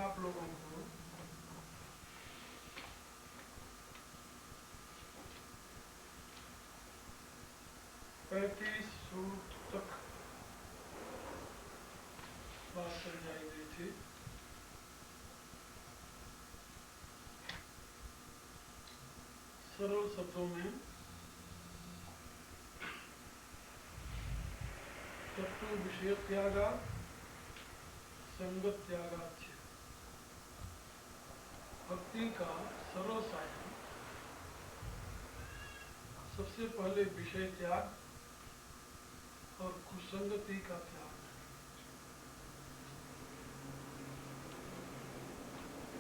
आप लोगों को पैंतीस सूत्र तक बात समझाई गई थी। सरल शब्दों में शत्रु विषय त्यागा संगत त्यागाच्य। भक्ति का सरल साधन सबसे पहले विषय त्याग और कुसंगति का त्याग।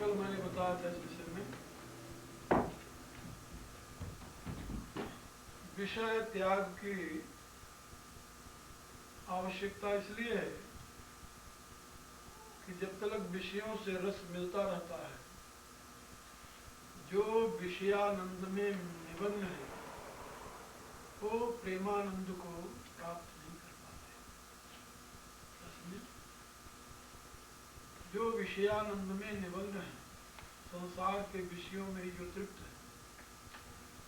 कल मैंने बताया था इस विषय में विषय त्याग की आवश्यकता इसलिए है कि जब तक विषयों से रस मिलता रहता है, जो विषयानंद में निमग्न है वो प्रेमानंद को प्राप्त नहीं कर पाते। जो विषयानंद में निमग्न है, संसार के विषयों में जो तृप्त है,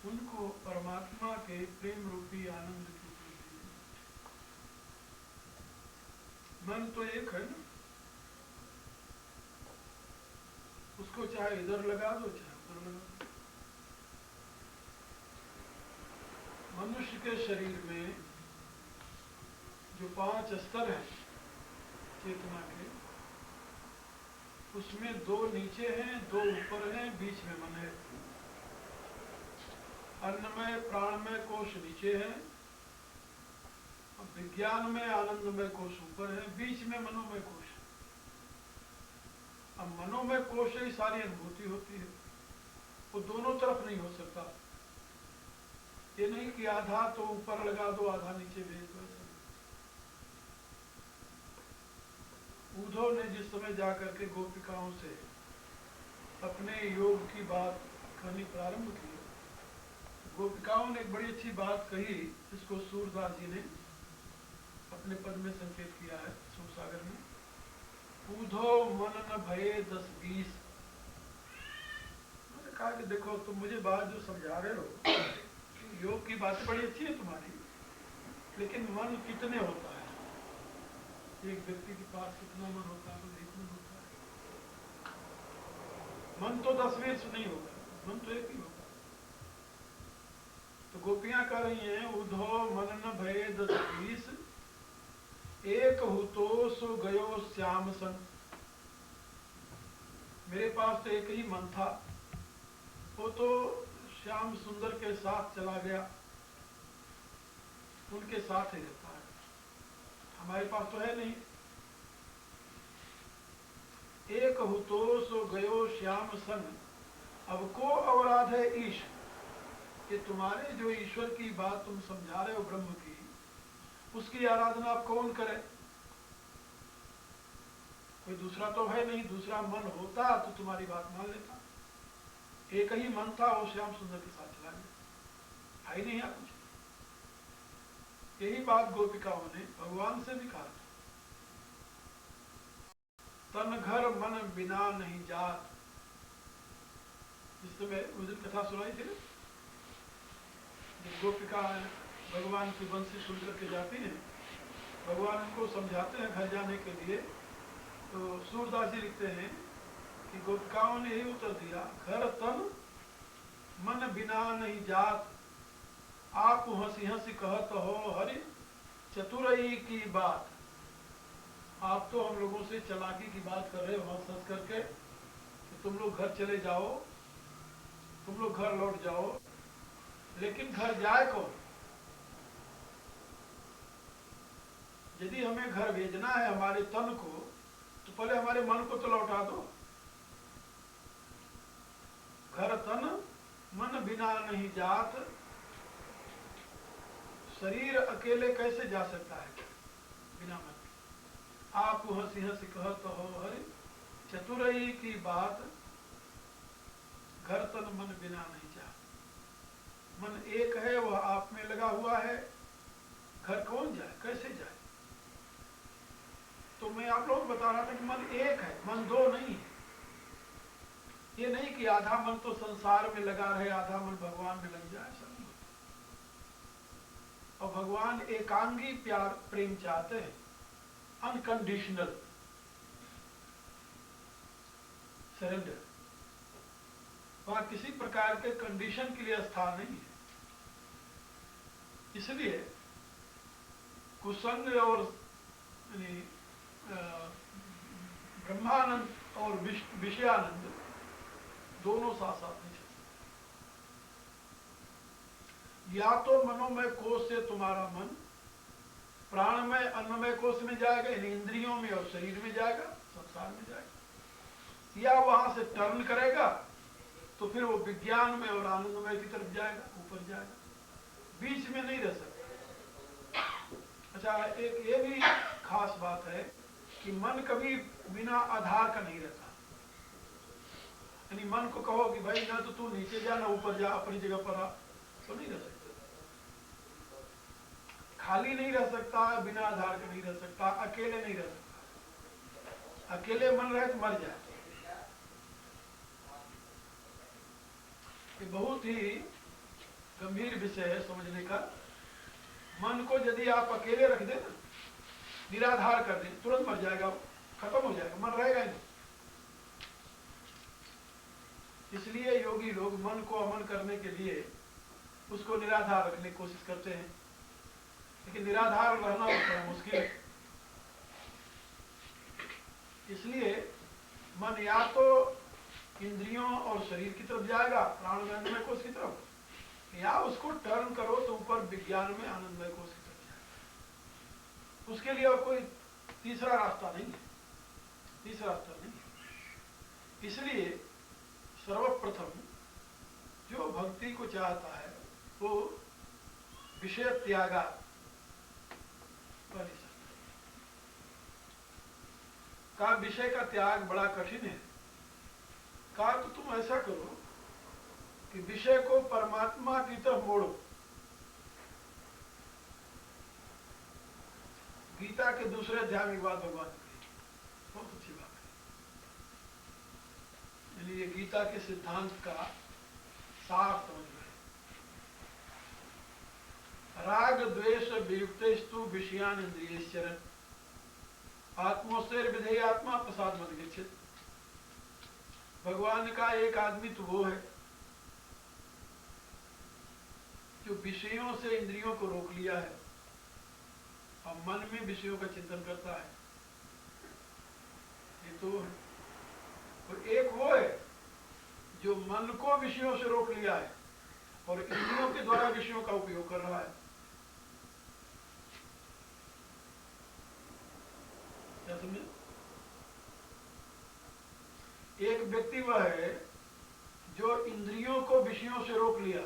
उनको परमात्मा के प्रेम रूपी आनंद की उपलब्धि है। मन तो एक है ना, उसको चाहे इधर लगा दो चाहे उधर लगा दो। मनुष्य के शरीर में जो 5 स्तर हैं चेतना के, उसमें 2 नीचे हैं, 2 ऊपर हैं, बीच में मन है। अन्नमय प्राणमय कोश नीचे है, विज्ञानमय आनंदमय कोश ऊपर है, बीच में मनोमय कोश है। अब मनोमय कोश ही सारी अनुभूति होती है, वो दोनों तरफ नहीं हो सकता। ये नहीं कि आधा तो ऊपर लगा दो आधा नीचे भेज दो। उद्धव ने जिस समय जाकर के गोपिकाओं से अपने योग की बात कहनी प्रारंभ की, गोपिकाओं ने एक बड़ी अच्छी बात कही, जिसको सूरदास जी ने अपने पद में संकेत किया है सूरसागर में। उद्धव मन न भये 10-20। मैंने कहा कि देखो तुम मुझे बात जो समझा रहे हो, योग की बातें बड़ी अच्छी है तुम्हारी, लेकिन मन कितने होता है? एक व्यक्ति के पास कितना मन होता है? तो एक मन होता है। मन तो 10-20 नहीं होगा, मन तो एक ही होगा। तो गोपियां कह रही हैं, उद्धव मन न भये 10-20, एक हूँ तो सो गयो श्याम संग। मेरे पास तो एक ही मन था, वो तो श्याम सुंदर के साथ चला गया, उनके साथ ही रहता है, हमारे पास तो है नहीं। एक हूँ तो सो गयो श्याम संग, अब को अवराध है ईश। कि तुम्हारे जो ईश्वर की बात तुम समझा रहे हो ब्रह्म की, उसकी आराधना आप कौन करे? कोई दूसरा तो है नहीं, दूसरा मन होता तो तुम्हारी बात मान लेता। एक ही मन था, वो श्याम सुंदर के साथ चला गया, है ही नहीं है कुछ। यही बात गोपिकाओं ने भगवान से भी कहा था, तन घर मन बिना नहीं जात। इस समय उस दिन कथा सुनाई थी ना, गोपिका भगवान की बंसी सुनकर के जाती हैं, भगवान उनको समझाते हैं घर जाने के लिए। तो सूरदास जी लिखते हैं कि गोपिकाओं ने यही उत्तर दिया, घर तन मन बिना नहीं जात, आप हंसी हंसी कहत हो हरि चतुरई की बात। आप तो हम लोगों से चालाकी की बात कर रहे हो हंस हंस करके कि तुम लोग घर चले जाओ, तुम लोग घर लौट जाओ, लेकिन घर जाए कौन? यदि हमें घर भेजना है हमारे तन को, तो पहले हमारे मन को तो लौटा दो। घर तन मन बिना नहीं जात, शरीर अकेले कैसे जा सकता है बिना मन के? आप हंसी हंसी कहत हो हरि चतुरई की बात, घर तन मन बिना नहीं जात। मन एक है, वह आप में लगा हुआ है, घर कौन जाए, कैसे जाए? तो मैं आप लोगों को बता रहा था कि मन एक है, मन 2 नहीं है। ये नहीं कि आधा मन तो संसार में लगा रहे, आधा मन भगवान में लग जाए, ऐसा नहीं होता। और भगवान एकांगी प्यार प्रेम चाहते हैं, अनकंडीशनल सरेंडर। वहां किसी प्रकार के कंडीशन के लिए स्थान नहीं है। इसलिए कुसंग और ब्रह्मानंद और विषयानंद दोनों साथ साथ नहीं चल सकते। या तो मनोमय कोश से तुम्हारा मन प्राणमय अन्नमय कोश में जाएगा, यानी इंद्रियों में और शरीर में जाएगा, संसार में जाएगा, या वहां से टर्न करेगा तो फिर वो विज्ञान में और आनंदमय की तरफ जाएगा, ऊपर जाएगा, बीच में नहीं रह सकता। अच्छा, एक ये भी खास बात है कि मन कभी बिना आधार का नहीं रहता। यानी मन को कहो कि भाई ना तो तू नीचे जा ना ऊपर जा, अपनी जगह पर आ, तो नहीं रह सकता। खाली नहीं रह सकता, बिना आधार का नहीं रह सकता, अकेले नहीं रह सकता। अकेले मन रहे तो मर जाए। ये बहुत ही गंभीर विषय है समझने का। मन को यदि आप अकेले रख दें, निराधार कर दें, तुरंत मर जाएगा, खत्म हो जाएगा, मन रहेगा नहीं। इसलिए योगी लोग मन को अमन करने के लिए उसको निराधार रखने की कोशिश करते हैं, लेकिन निराधार रहना बड़ा मुश्किल है। इसलिए मन या तो इंद्रियों और शरीर की तरफ जाएगा, प्राणमय कोश की तरफ, या उसको टर्न करो तो ऊपर विज्ञान में आनंदमय कोश की तरफ जाएगा। उसके लिए और कोई तीसरा रास्ता नहीं है, तीसरा रास्ता नहीं है। इसलिए सर्वप्रथम जो भक्ति को चाहता है वो विषय त्यागा कर सकता है। का विषय का त्याग बड़ा कठिन है। कहा तो तुम ऐसा करो कि विषय को परमात्मा की तरफ मोड़ो। गीता के दूसरे अध्याय में बात भगवान की बहुत अच्छी बात है। यानी ये गीता के सिद्धांत का सार समझ में। राग द्वेष वियुक्तेस्तु विषयान इंद्रियश्चरन् आत्मोस्तेर विधेय आत्मा प्रसाद मत गच्छेत्। भगवान का एक आदमी तो वो है जो विषयों से इंद्रियों को रोक लिया है और मन में विषयों का चिंतन करता है। ये तो है। और एक वो है जो मन को विषयों से रोक लिया है और इंद्रियों के द्वारा विषयों का उपयोग कर रहा है। क्या समझे? एक व्यक्ति वह है जो इंद्रियों को विषयों से रोक लिया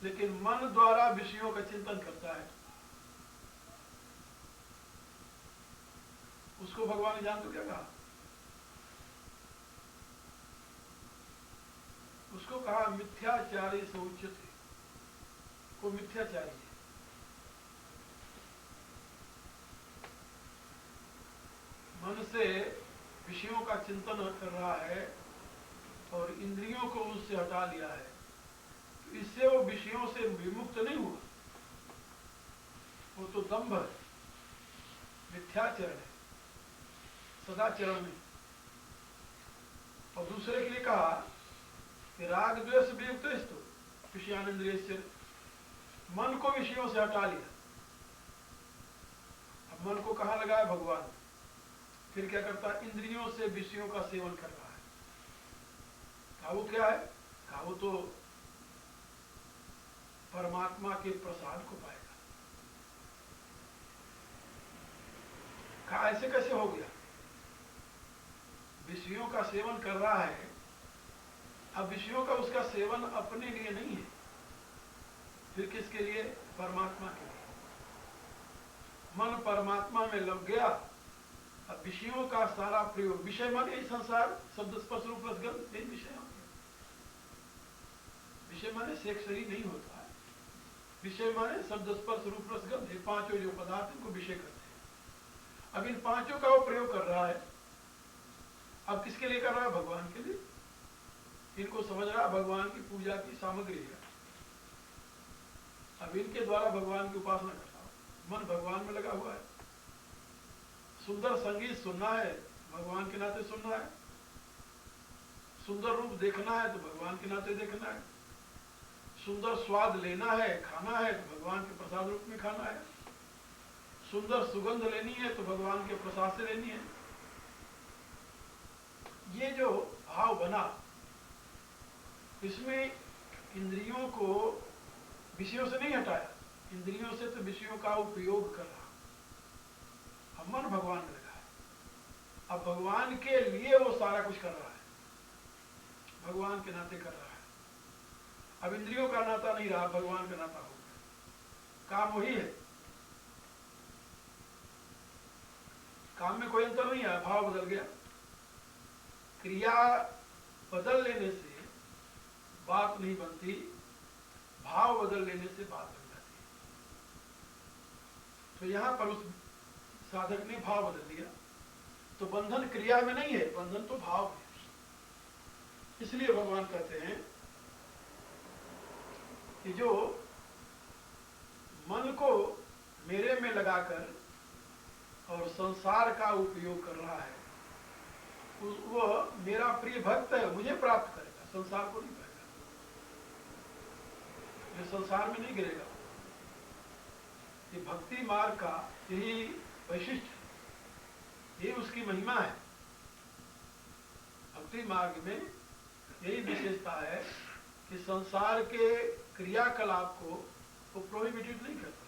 लेकिन मन द्वारा विषयों का चिंतन करता है। उसको भगवान ने जान तो क्या कहा? उसको कहा मिथ्याचारी से उच्यते। को मिथ्याचारी है। मन से विषयों का चिंतन कर रहा है और इंद्रियों को उससे हटा लिया है, तो इससे वो विषयों से विमुक्त नहीं हुआ। वो तो दंभ है, मिथ्याचरण है, सदाचरण नहीं। और दूसरे के लिए कहा कि राग द्वेष वियुक्त विषयानिंद्रिय, मन को विषयों से हटा लिया। अब मन को कहाँ लगाया? भगवान। फिर क्या करता है? इंद्रियों से विषयों का सेवन कर रहा है। कहा वो क्या है? कहा वो तो परमात्मा के प्रसाद को पाएगा। कहा ऐसे कैसे हो गया? विषयों का सेवन कर रहा है। अब विषयों का उसका सेवन अपने लिए नहीं है, फिर किसके लिए? परमात्मा के लिए। मन परमात्मा में लग गया। अब विषयों का सारा प्रयोग, विषय माने संसार, शब्द स्पर्श रूप रसगंध, यही विषय होते हैं। विषय माने सेक्सरी नहीं होता है। विषय माने शब्द स्पर्श रूप रसगंध, ये पांचों जो पदार्थ इनको विषय करते हैं। अब इन पांचों का वो प्रयोग कर रहा है अब किसके लिए कर रहा है? भगवान के लिए। इनको समझ रहा भगवान की पूजा की सामग्री है। अब इनके द्वारा भगवान की उपासना कर रहा हूं, मन भगवान में लगा हुआ है। सुंदर संगीत सुनना है, भगवान के नाते सुनना है। सुंदर रूप देखना है तो भगवान के नाते देखना है। सुंदर स्वाद लेना है, खाना है तो भगवान के प्रसाद रूप में खाना है। सुंदर सुगंध लेनी है तो भगवान के प्रसाद से लेनी है। ये जो भाव बना, इसमें इंद्रियों को विषयों से नहीं हटाया, इंद्रियों से तो विषयों का उपयोग कर रहा। अब मन भगवान में लगा है, अब भगवान के लिए वो सारा कुछ कर रहा है, भगवान के नाते कर रहा है। अब इंद्रियों का नाता नहीं रहा, भगवान का नाता हो गया। काम वही है, काम में कोई अंतर नहीं आया, भाव बदल गया। क्रिया बदल लेने से बात नहीं बनती, भाव बदल लेने से बात बन जाती है। तो यहां पर उस साधक ने भाव बदल दिया, तो बंधन क्रिया में नहीं है, बंधन तो भाव में। इसलिए भगवान कहते हैं कि जो मन को मेरे में लगाकर और संसार का उपयोग कर रहा है, वह मेरा प्रिय भक्त है, मुझे प्राप्त करेगा, संसार को नहीं पाएगा। ये संसार में नहीं गिरेगा। ये भक्ति मार्ग का यही वैशिष्ट है, ये उसकी महिमा है। भक्ति मार्ग में यही विशेषता है कि संसार के क्रियाकलाप को वो प्रोहिबिटेड नहीं करता।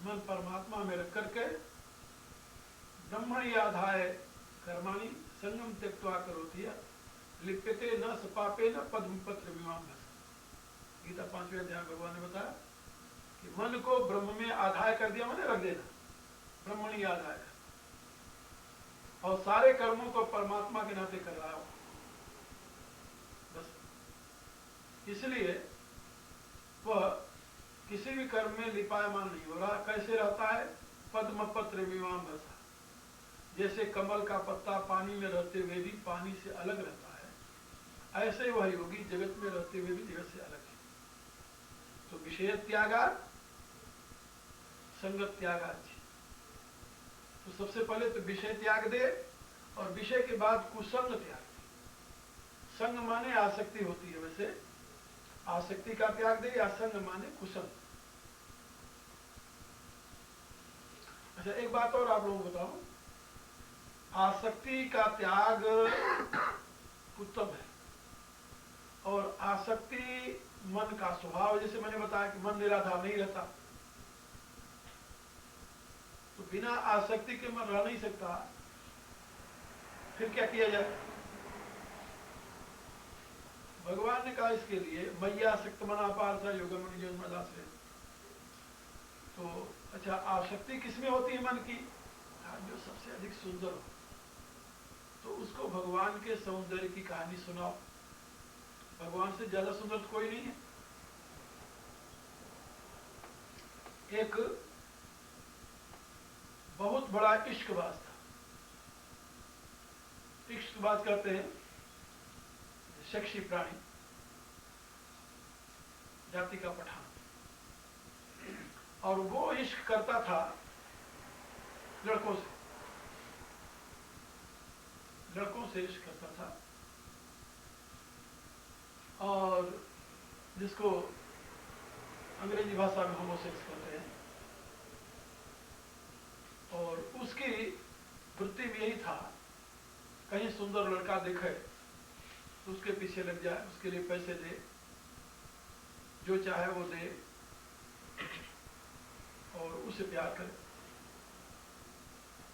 मन परमात्मा में रख करके ब्रह्मणि आधाय कर्माणि संगम त्यक्त्वा करोति लिप्यते न सपापे न पद्म पत्र विमाम। गीता 5वें अध्याय भगवान ने बताया कि मन को ब्रह्म में आधाय कर दिया, मैंने रख देना, ब्रह्मणि आधाय कर, और सारे कर्मों को परमात्मा के नाते कर रहा हो बस। इसलिए वह किसी भी कर्म में लिपायमान नहीं हो रहा। कैसे रहता है? पद्म पत्र विमाम भसा, जैसे कमल का पत्ता पानी में रहते हुए भी पानी से अलग रहता है, ऐसे वह योगी जगत में रहते हुए भी जगत से अलग है। तो विषय त्यागात संगत त्यागात। तो सबसे पहले तो विषय त्याग दे, और विषय के बाद कुसंग त्याग दे। संग माने आसक्ति होती है, वैसे आसक्ति का त्याग दे, या संग माने कुसंग। अच्छा, एक बात और आप लोगों को बताऊं, आसक्ति का त्याग उत्तम है, और आसक्ति मन का स्वभाव, जैसे मैंने बताया कि मन निराधार नहीं रहता, तो बिना आसक्ति के मन रह नहीं सकता। फिर क्या किया जाए? भगवान ने कहा इसके लिए मैया आसक्त मना पार्थ योगम निजोन्मदासे। तो अच्छा, आसक्ति किसमें होती है मन की? जो सबसे अधिक सुंदर हो, तो उसको भगवान के सौंदर्य की कहानी सुनाओ। भगवान से ज्यादा सुंदर तो कोई नहीं है। एक बहुत बड़ा इश्कबाज था। इश्कबाज कहते हैं शख्सी प्राणी, जाति का पठान, और वो इश्क करता था लड़कों से, लड़कों से इश्क करता था, और जिसको अंग्रेजी भाषा में होमोसेक्स कहते हैं। और उसकी वृत्ति में यही था, कहीं सुंदर लड़का दिखे तो उसके पीछे लग जाए, उसके लिए पैसे दे, जो चाहे वो दे, और उसे प्यार करे।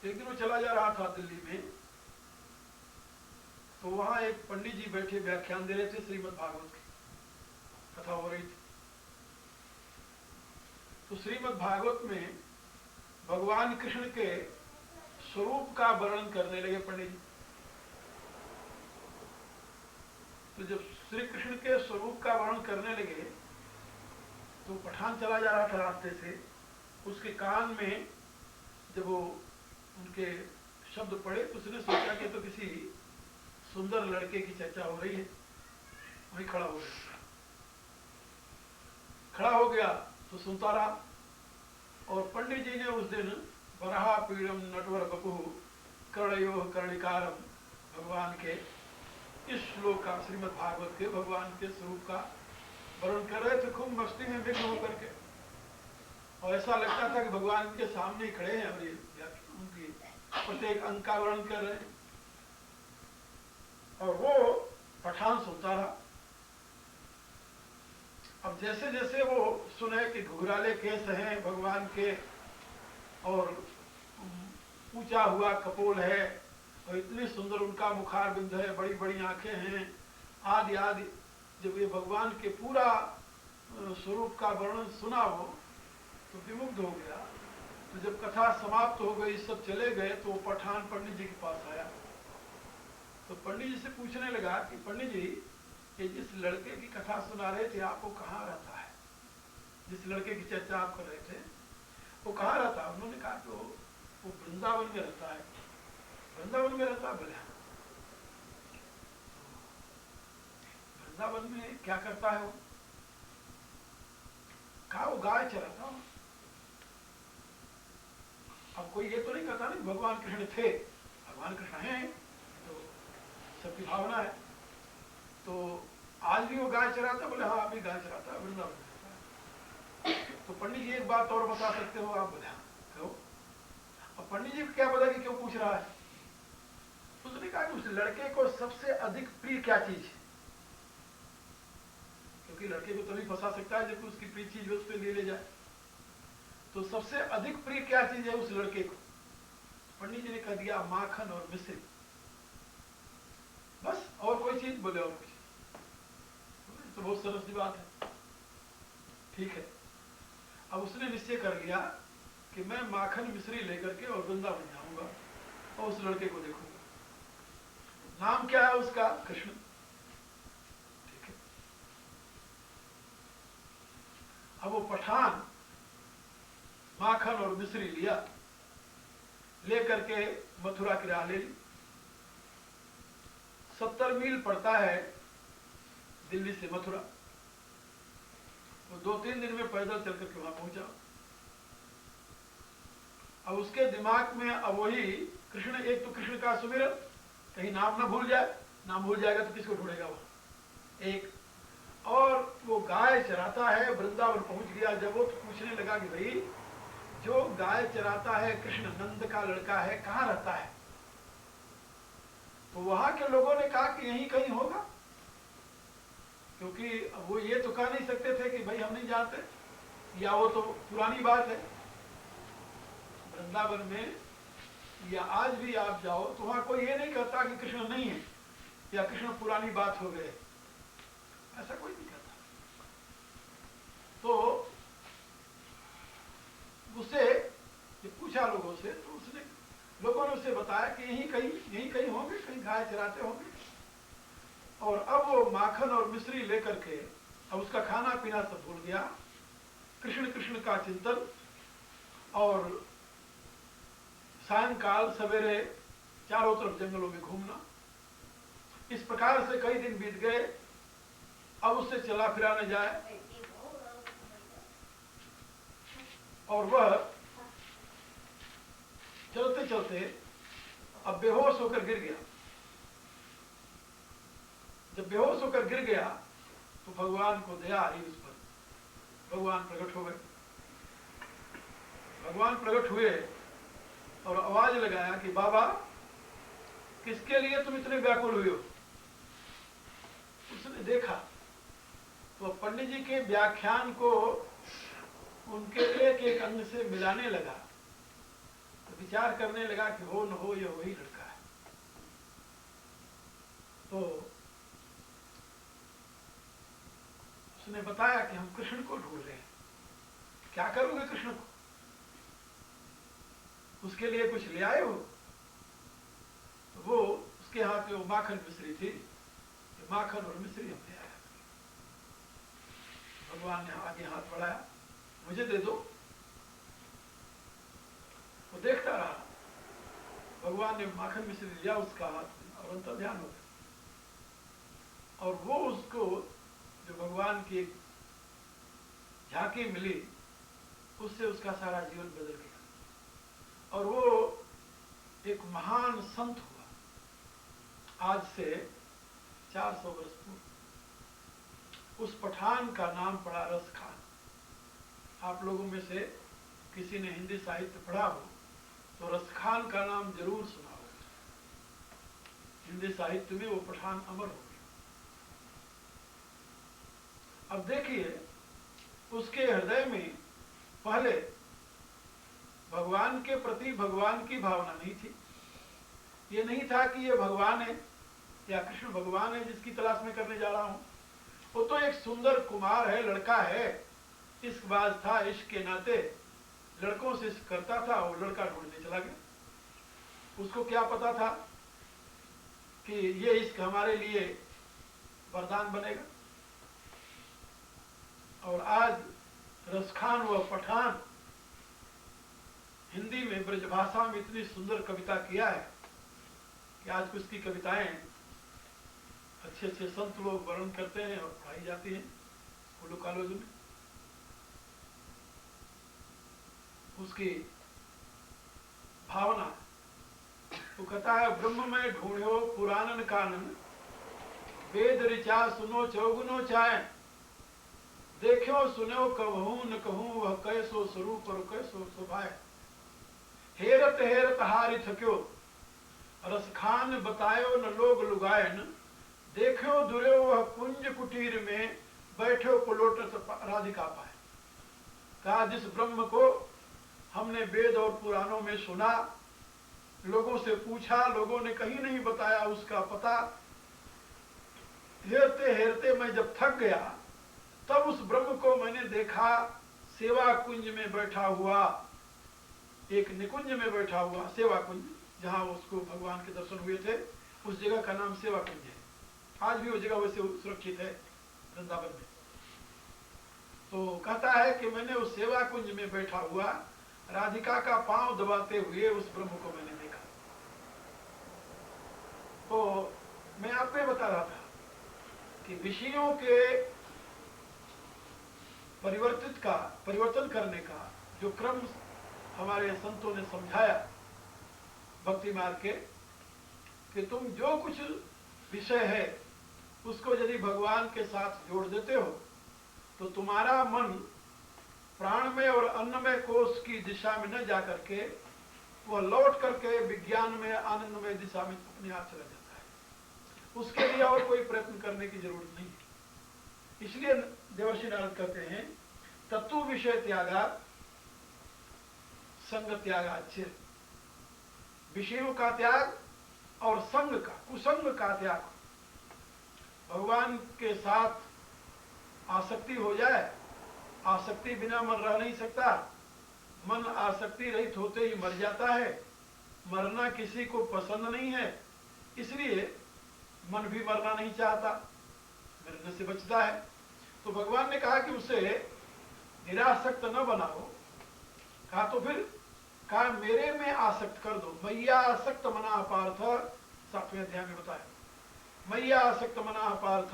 एक दिन वो चला जा रहा था दिल्ली में, तो वहां एक पंडित जी बैठे व्याख्यान दे रहे थे, श्रीमद् भागवत की कथा हो रही थी। तो श्रीमद् भागवत में भगवान कृष्ण के स्वरूप का वर्णन करने लगे पंडित जी। तो जब श्री कृष्ण के स्वरूप का वर्णन करने लगे, तो पठान चला जा रहा था रास्ते से, उसके कान में जब वो उनके शब्द पढ़े तो उसने सोचा कि तो किसी सुंदर लड़के की चर्चा हो रही है। वहीं खड़ा हो गया। खड़ा हो गया तो सुनता रहा। और पंडित जी ने उस दिन वराह पीड़म नटवर बपु कर्णयो कर्णिकारम भगवान के इस श्लोक का, श्रीमद् भागवत के भगवान के स्वरूप का वर्णन कर रहे थे खूब मस्ती में विघ्न होकर के। और ऐसा लगता था कि भगवान के सामने ही खड़े हैं और ये उनकी प्रत्येक अंक का वर्णन कर रहे हैं। और वो पठान सुनता रहा। अब जैसे जैसे वो सुने कि घुघराले केस हैं भगवान के और ऊंचा हुआ कपोल है और इतनी सुंदर उनका मुखार बिंद है, बड़ी बड़ी आंखें हैं आदि आदि, जब ये भगवान के पूरा स्वरूप का वर्णन सुना वो तो विमुग्ध हो गया। तो जब कथा समाप्त हो गई, सब चले गए, तो वो पठान पंडित जी के पास आया। तो पंडित जी से पूछने लगा कि पंडित जी, ये जिस लड़के की कथा सुना रहे थे आप, वो कहाँ रहता है? जिस लड़के की चर्चा आप कर रहे थे वो कहाँ रहता है? उन्होंने कहा कि वो वृंदावन में रहता है। वृंदावन में रहता है? बोले हाँ। वृंदावन में क्या करता है वो? कहा वो गाय चराता हूँ। अब कोई ये तो नहीं कहता ना भगवान कृष्ण थे, भगवान कृष्ण हैं तो सबकी भावना है। तो आज भी वो गाय चराता? बोले हाँ अभी गाय चराता है, वृंदावन में रहता है। तो पंडित जी एक बात और बता सकते हो आप? बोले हाँ कहो। अब पंडित जी को क्या पता कि क्यों पूछ रहा है? उसने कहा कि उस लड़के को सबसे अधिक प्रिय क्या चीज है? क्योंकि लड़के को तभी फंसा सकता है जब उसकी प्रिय चीज उस पर ले जाए। तो सबसे अधिक प्रिय क्या चीज है उस लड़के को? पंडित जी ने कह दिया माखन और मिश्री, बस। और कोई चीज? बोले और कुछ? तो बहुत सरस सी बात है, ठीक है। अब उसने निश्चय कर लिया कि मैं माखन मिश्री लेकर के और वृंदावन जाऊंगा और उस लड़के को देखूंगा। नाम क्या है उसका? कृष्ण। ठीक है। अब वो पठान माखन और मिश्री लिया, लेकर के मथुरा की राह ले ली। 70 मील पड़ता है दिल्ली से मथुरा। वो 2-3 दिन में पैदल चल करके वहां पहुंचा। अब उसके दिमाग में अब वही कृष्ण, एक तो कृष्ण का सुमिरन, कहीं नाम ना भूल जाए। नाम भूल जाएगा तो किसको ढूंढेगा वहां? एक और वो गाय चराता है, वृंदावन पहुंच गया। जब वो तो पूछने लगा कि भाई जो गाय चराता है कृष्ण नंद का लड़का है, कहाँ रहता है? तो वहां के लोगों ने कहा कि यहीं कहीं होगा, क्योंकि वो ये तो कह नहीं सकते थे कि भाई हम नहीं जानते, या वो तो पुरानी बात है। वृंदावन में या आज भी आप जाओ तो वहां कोई ये नहीं कहता कि कृष्ण नहीं है या कृष्ण पुरानी बात हो गए, ऐसा कोई नहीं कहता। तो उससे पूछा लोगों से, तो उसने, लोगों ने उसे बताया कि यहीं कहीं होंगे, कहीं गाय चराते होंगे। और अब वो माखन और मिश्री लेकर के अब उसका खाना पीना सब भूल गया, कृष्ण कृष्ण का चिंतन। और सायंकाल सवेरे चारों तरफ जंगलों में घूमना। इस प्रकार से कई दिन बीत गए। अब उससे चला फिरा न जाए और वह चलते चलते अब बेहोश होकर गिर गया। जब बेहोश होकर गिर गया तो भगवान को दया आई उस पर। भगवान प्रकट हो गए। भगवान प्रकट हुए और आवाज लगाया कि बाबा किसके लिए तुम इतने व्याकुल हुए हो? उसने देखा तो पंडित जी के व्याख्यान को उनके एक एक अंग से मिलाने लगा, तो विचार करने लगा कि हो न हो ये वही लड़का है। तो उसने बताया कि हम कृष्ण को ढूंढ रहे हैं। क्या करोगे कृष्ण को? उसके लिए कुछ ले आए हो? तो वो उसके हाथ में वो माखन मिश्री थी, माखन और मिश्री हम ले आया। भगवान ने आगे हाथ बढ़ाया, मुझे दे दो। वो देखता रहा भगवान ने माखन मिश्री लिया उसका हाथ में और अंतर ध्यान हो गया। और वो उसको जो भगवान की एक झांकी मिली, उससे उसका सारा जीवन बदल गया और वो एक महान संत हुआ। आज से 400 वर्ष पूर्व उस पठान का नाम पड़ा रस खान। आप लोगों में से किसी ने हिंदी साहित्य पढ़ा हो तो रस खान का नाम जरूर सुना हो। हिंदी साहित्य में वो पठान अमर हो गया। अब देखिए, उसके हृदय में पहले भगवान के प्रति भगवान की भावना नहीं थी। ये नहीं था कि ये भगवान है या कृष्ण भगवान है जिसकी तलाश में करने जा रहा हूं। वो तो एक सुंदर कुमार है, लड़का है, इश्कबाज था, इश्क के नाते लड़कों से इश्क करता था। वो लड़का ढूंढने चला गया। उसको क्या पता था कि ये इश्क हमारे लिए वरदान बनेगा। और आज रसखान व पठान हिंदी में ब्रजभाषा में इतनी सुंदर कविता किया है कि आज उसकी कविताएं अच्छे अच्छे संत लोग वर्णन करते हैं और पढ़ाई जाती हैं स्कूलों कॉलेजों में। उसकी भावना वो कहता है, ब्रह्म में ढूंढो पुराणन कानन, वेद ऋचा सुनो चौगुनो चाय, देखो सुनो कहूं न कहूं वह कैसो स्वरूप और कैसो स्वभाव। हेरत हेरत हारि थक्यो, रस खान बतायो न लोग लुगायन, देखो दुर्यो वह कुंज कुटीर में, बैठो पुलोटत राधिका पाए। कहा, जिस ब्रह्म को हमने वेद और पुराणों में सुना, लोगों से पूछा, लोगों ने कहीं नहीं बताया उसका पता, हेरते हेरते मैं जब थक गया तब उस ब्रह्म को मैंने देखा सेवा कुंज में बैठा हुआ, एक निकुंज में बैठा हुआ, सेवा कुंज, जहां उसको भगवान के दर्शन हुए थे, उस जगह का नाम सेवा कुंज है। आज भी वो जगह वैसे सुरक्षित है वृंदावन में। तो कहता है कि मैंने उस सेवा कुंज में बैठा हुआ राधिका का पांव दबाते हुए उस ब्रह्म को मैंने देखा। तो मैं आपको ये बता रहा था कि विषयों के परिवर्तन करने का जो क्रम हमारे संतों ने समझाया भक्ति मार्ग के, कि तुम जो कुछ विषय है उसको यदि भगवान के साथ जोड़ देते हो तो तुम्हारा मन प्राणमय और अन्नमय कोष की दिशा में न जाकर के वह लौट करके विज्ञान में आनंदमय दिशा में अपने आप चला जाता है। उसके लिए और कोई प्रयत्न करने की जरूरत नहीं है। इसलिए देवर्षि नारद कहते हैं, तत्व विषय त्यागा संग त्यागा चिर। विषयों का त्याग और संग का, कुसंग का त्याग। भगवान के साथ आसक्ति हो जाए, आसक्ति बिना मन रह नहीं सकता। मन आसक्ति रहित होते ही मर जाता है। मरना किसी को पसंद नहीं है, इसलिए मन भी मरना नहीं चाहता, मरने से बचता है। तो भगवान ने कहा कि उसे निरासक्त न बनाओ। कहा तो फिर कहा मेरे में आसक्त कर दो। मैया आसक्त मना पार्थ, 7वें अध्याय में बताया, मैया आसक्त मना पार्थ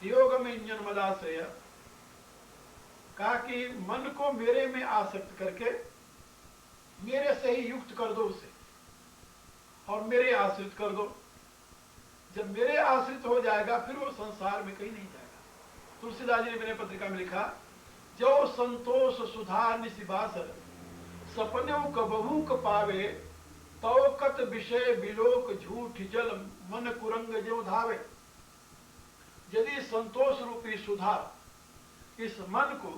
योग में इंजन मदाश्रय। कहा कि मन को मेरे में आसक्त करके मेरे से ही युक्त कर दो उसे, और मेरे आश्रित कर दो। जब मेरे आश्रित हो जाएगा फिर वो संसार में कहीं नहीं जाएगा। तुलसीदास जी ने मेरे पत्रिका में लिखा, जो संतोष सुधा निशिबासर, सपने कबहू क पावे, तौकत विषय बिलोक झूठ जल, मन कुरंग जो धावे। यदि संतोष रूपी सुधा इस मन को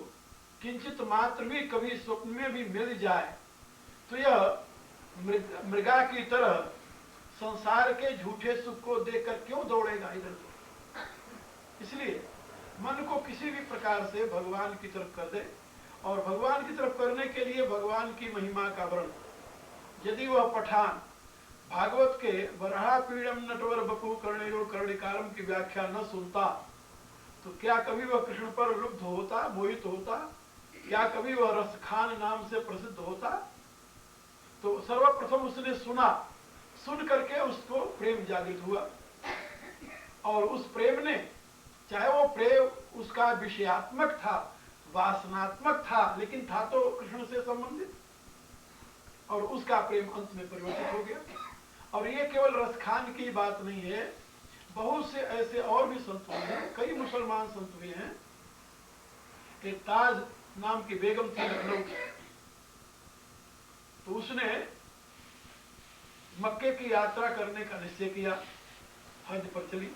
किंचित मात्र भी कभी स्वप्न में भी मिल जाए तो यह मृगा की तरह संसार के झूठे सुख को देखकर क्यों दौड़ेगा इधर उधर। इसलिए मन को किसी भी प्रकार से भगवान की तरफ कर दे, और भगवान की तरफ करने के लिए भगवान की महिमा का वर्णन। यदि वह पठान भागवत के वराह पीड़म नटवर बपू कर्णयो कर्णिकारम की व्याख्या न सुनता तो क्या कभी वह कृष्ण पर लुब्ध होता, मोहित होता? क्या कभी वह रसखान नाम से प्रसिद्ध होता? तो सर्वप्रथम उसने सुना, सुन करके उसको प्रेम जागृत हुआ, और उस प्रेम ने, चाहे वो प्रेम उसका विषयात्मक था, वासनात्मक था, लेकिन था तो कृष्ण से संबंधित, और उसका प्रेम अंत में परिवर्तित हो गया। और ये केवल रसखान की बात नहीं है, बहुत से ऐसे और भी संत हुए हैं, कई मुसलमान संत हुए हैं। एक ताज नाम की बेगम थी लखनऊ की, तो उसने मक्के की यात्रा करने का निश्चय किया, हज पर चली,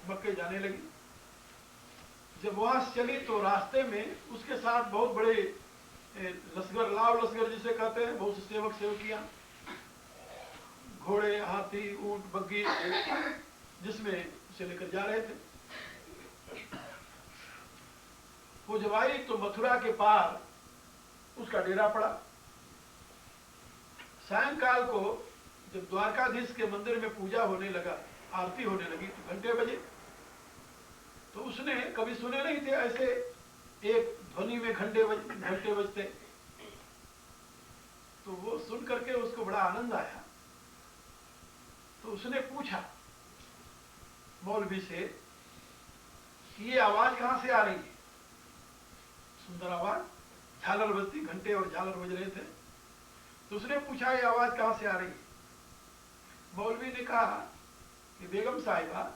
मक्के जाने लगी। जब वहां से चली तो रास्ते में उसके साथ बहुत बड़े लश्कर, लाव लश्कर जिसे कहते हैं, बहुत से सेवक सेवकियां, घोड़े, हाथी, ऊंट, बग्गी, जिसमें उसे लेकर जा रहे थे। वो जब आई तो मथुरा के पार उसका डेरा पड़ा। सायंकाल को जब द्वारकाधीश के मंदिर में पूजा होने लगा, आरती होने लगी, तो घंटे बजे। तो उसने कभी सुने नहीं थे ऐसे एक ध्वनि में घंटे बजते। तो वो सुन करके उसको बड़ा आनंद आया। तो उसने पूछा मौलवी से कि ये आवाज कहां से आ रही है? सुंदर आवाज, झालर बजती, घंटे और झालर बज रहे थे। तो उसने पूछा ये आवाज कहां से आ रही है? मौलवी ने कहा कि बेगम साहिबा,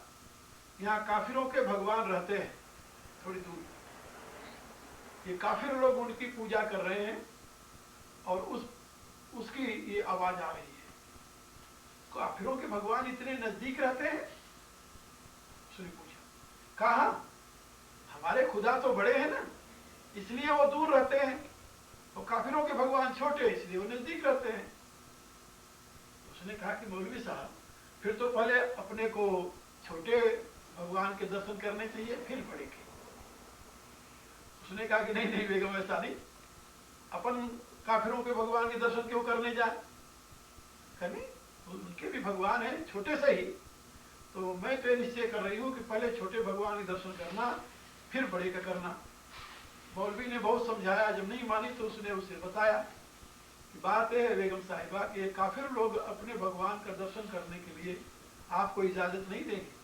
यहाँ काफिरों के भगवान रहते हैं थोड़ी दूर, ये काफिर लोग उनकी पूजा कर रहे हैं और उसकी ये आवाज आ रही है। काफिरों के भगवान इतने नजदीक रहते हैं? उसने पूछा। कहा हमारे खुदा तो बड़े हैं ना, इसलिए वो दूर रहते हैं, और काफिरों के भगवान छोटे, इसलिए वो नजदीक रहते हैं। उसने कहा कि मौलवी साहब, फिर तो पहले अपने को छोटे भगवान के दर्शन करने चाहिए, फिर बड़े के। उसने कहा कि नहीं नहीं बेगम, ऐसा नहीं, अपन काफिरों के भगवान के दर्शन क्यों करने जाए? कभी उनके भी भगवान हैं, छोटे से ही। तो मैं तो निश्चय कर रही हूँ कि पहले छोटे भगवान के दर्शन करना, फिर बड़े का करना। मौलवी ने बहुत समझाया, जब नहीं मानी तो उसने उसे बताया कि बात यह है बेगम साहिबा कि काफिर लोग अपने भगवान का दर्शन करने के लिए आपको इजाजत नहीं देंगे।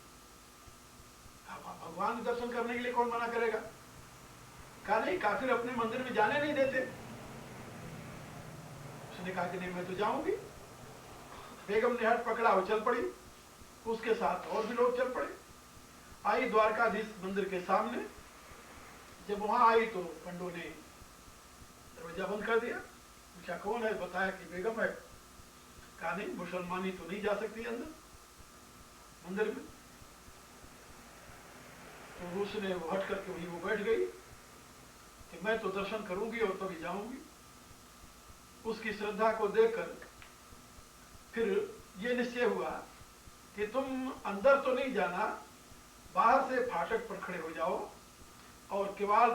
भगवान के दर्शन करने के लिए कौन मना करेगा? कहा नहीं, काफिर अपने मंदिर में जाने नहीं देते। उसने कहा कि नहीं, मैं तो जाऊंगी। बेगम ने हट पकड़ा, वो चल पड़ी, उसके साथ और भी लोग चल पड़े। आई द्वारकाधीश मंदिर के सामने। जब वहां आई तो पंडों ने दरवाजा बंद कर दिया। पूछा कौन है? बताया कि बेगम है। कहा नहीं, मुसलमानी तो नहीं जा सकती अंदर मंदिर में। तो उसने वो हट करके वहीं वो बैठ गई कि मैं तो दर्शन करूंगी और तभी जाऊंगी। उसकी श्रद्धा को देखकर फिर ये निश्चय हुआ कि तुम अंदर तो नहीं जाना, बाहर से फाटक पर खड़े हो जाओ और किवाड़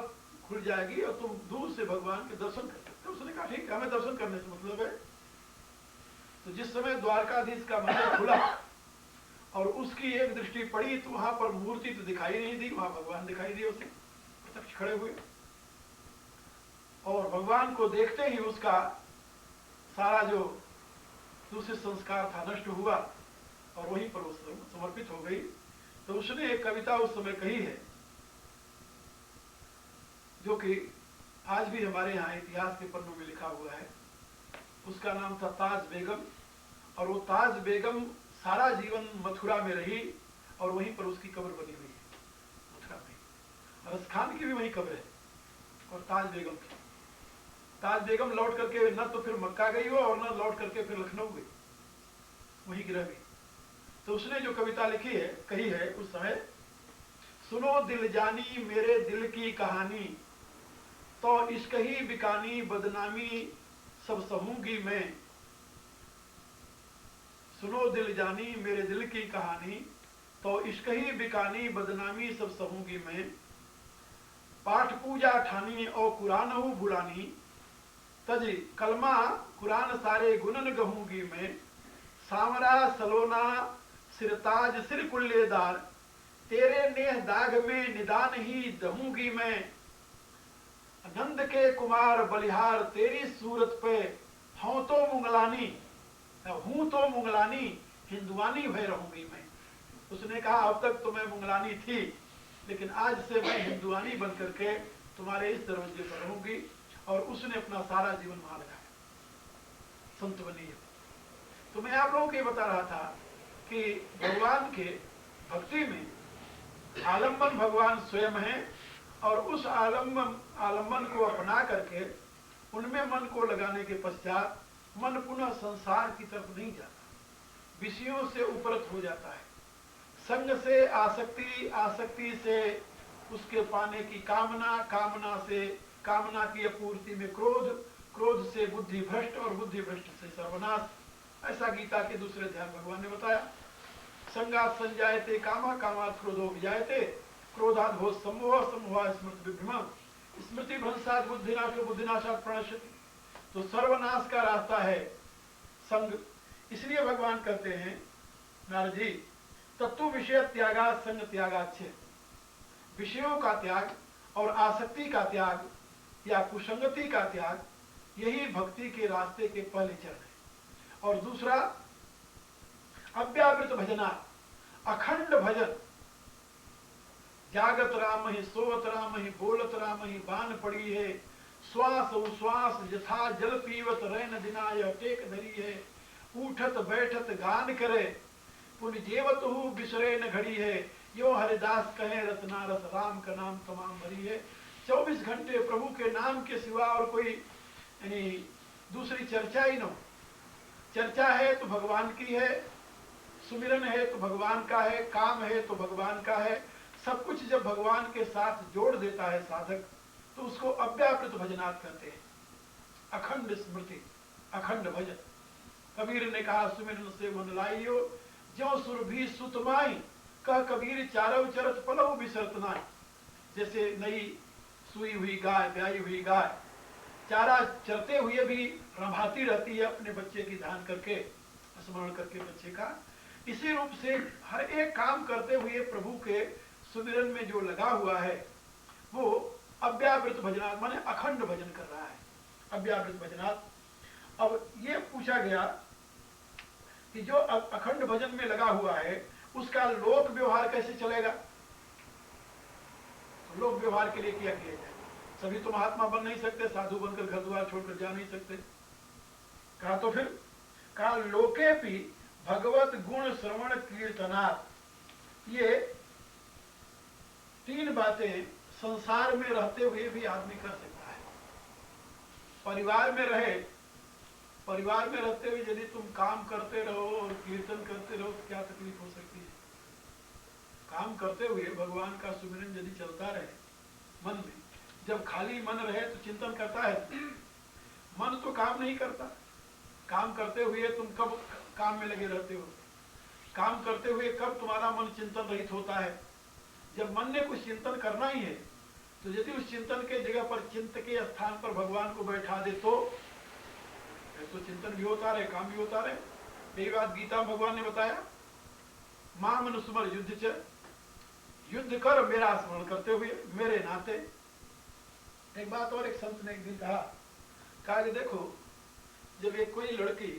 खुल जाएगी और तुम दूर से भगवान के दर्शन कर सकते हो। उसने कहा ठीक है, हमें दर्शन करने से मतलब है। तो जिस समय द्वारकाधीश का मंदिर खुला और उसकी एक दृष्टि पड़ी तो वहां पर मूर्ति तो दिखाई नहीं दी, वहां भगवान दिखाई दिए उसे प्रत्यक्ष खड़े हुए। और भगवान को देखते ही उसका सारा जो दूसरे संस्कार था नष्ट हुआ और वहीं पर उस समर्पित हो गई। तो उसने एक कविता उस समय कही है जो कि आज भी हमारे यहाँ इतिहास के पन्नों में लिखा हुआ है। उसका नाम था ताज बेगम, और वो ताज बेगम सारा जीवन मथुरा में रही और वहीं पर उसकी कब्र बनी हुई है मथुरा में। रस खान की भी वहीं कब्र है और ताज बेगम की। ताज बेगम लौट करके न तो फिर मक्का गई हो और न लौट करके फिर लखनऊ गई, वहीं गिर गई। तो उसने जो कविता लिखी है, कही है उस समय, सुनो दिल जानी मेरे दिल की कहानी, तो इश्क ही बिकानी बदनामी सब सहूंगी मैं। सुनो दिल जानी मेरे दिल की कहानी, तो इश्क ही बिकानी बदनामी सब सहूंगी मैं। पाठ पूजा ठानी और कुरान हूँ बुलानी, तजी कलमा कुरान सारे गुनन गहूंगी मैं। सामरा सलोना सिरताज सिर कुल्लेदार, तेरे नेह दाग में निदान ही दहूंगी मैं। नंद के कुमार बलिहार तेरी सूरत पे हों तो मुंगलानी, हूं तो मुंगलानी हिंदुआनी भय रहूंगी मैं। उसने कहा अब तक तो मैं मुंगलानी थी, लेकिन आज से मैं हिंदुआनी बन करके तुम्हारे इस दरवाजे पर रहूंगी। और उसने अपना सारा जीवन वहां लगाया, संत बनी है। तो मैं आप लोगों को ये बता रहा था कि भगवान के भक्ति में आलम्बन भगवान स्वयं है, और उस आलम्बन को अपना करके उनमें मन को लगाने के पश्चात मन पुनः संसार की तरफ नहीं जाता, विषयों से उपरत हो जाता है। संग से आसक्ति, आसक्ति से उसके पाने की कामना, कामना से कामना की अपूर्ति में क्रोध, क्रोध से बुद्धि भ्रष्ट, और बुद्धि भ्रष्ट से सर्वनाश। ऐसा गीता के दूसरे अध्याय भगवान ने बताया। संगात संजायते कामा, कामात क्रोधो विजायते, क्रोधात भोज सम्मोह, सम्मोह स्मृति विभ्रम, स्मृति भ्रंशात बुद्धिनाशो, बुद्धिनाशात प्रणश्यति। तो सर्वनाश का रास्ता है संग। इसलिए भगवान कहते हैं नारद जी, तत्व विषय त्यागा संग त्यागाच्छे। विषयों का त्याग और आसक्ति का त्याग या कुसंगति का त्याग, यही भक्ति के रास्ते के पहले चरण है। और दूसरा अव्यावृत भजना, अखंड भजन। जागत राम ही, सोवत राम ही, बोलत राम ही, बान पड़ी है, श्वास उश्वास यथा जल पीवत रैन दिनाय टेक धरी है, उठत बैठत गान करे, पुन जेवत हूँ बिसरे न घड़ी है, यो हरिदास कहे रत्नारस राम का नाम तमाम भरी है। 24 घंटे प्रभु के नाम के सिवा और कोई यानी दूसरी चर्चा ही न हो। चर्चा है तो भगवान की है, सुमिरन है तो भगवान का है, काम है तो भगवान का है। सब कुछ जब भगवान के साथ जोड़ देता है साधक, तो उसको अव्याकृत भजनात् कहते हैं। अखंड स्मृति, अखंड भजन। कबीर ने कहा सुमिरन से मन लाइयो, ज्यों सुरभि सुतमाई, कह कबीर चारव चरत पलव बिसरत नाई। जैसे नई सुई हुई गाय, ब्याई हुई गाय चारा चरते हुए भी रभाती रहती है अपने बच्चे की ध्यान करके, स्मरण करके बच्चे का। इसी रूप से हर एक काम करते हुए प्रभु के सुमिरन में जो लगा हुआ है, वो अव्यावृत भजनात् माने अखंड भजन कर रहा है, अव्यावृत भजनात्। अब ये पूछा गया कि जो अखंड भजन में लगा हुआ है, उसका लोक व्यवहार कैसे चलेगा? तो लोक व्यवहार के लिए क्या किया जाए? सभी तो महात्मा बन नहीं सकते, साधु बनकर घर द्वार छोड़कर जा नहीं सकते। कहा तो फिर कहा लोके भी भगवत गुण श्रवण कीर्तनात्। ये 3 बातें संसार में रहते हुए भी आदमी कर सकता है। परिवार में रहे, परिवार में रहते हुए यदि तुम काम करते रहो और कीर्तन करते रहो तो क्या तकलीफ हो सकती है? काम करते हुए भगवान का सुमिरन यदि चलता रहे मन में, जब खाली मन रहे तो चिंतन करता है, मन तो काम नहीं करता। काम करते हुए तुम कब काम में लगे रहते हो? काम करते हुए कब तुम्हारा मन चिंतन रहित होता है? जब मन ने कुछ चिंतन करना ही है, तो यदि उस चिंतन के जगह पर चिंत के स्थान पर भगवान को बैठा दे तो चिंतन भी होता रहे, काम भी होता रहे। यही बात गीता में भगवान ने बताया, मां मनुस्मर युद्ध च, युद्ध कर मेरा स्मरण करते हुए मेरे नाते। एक बात और एक संत ने एक दिन कहा कि देखो, जब एक कोई लड़की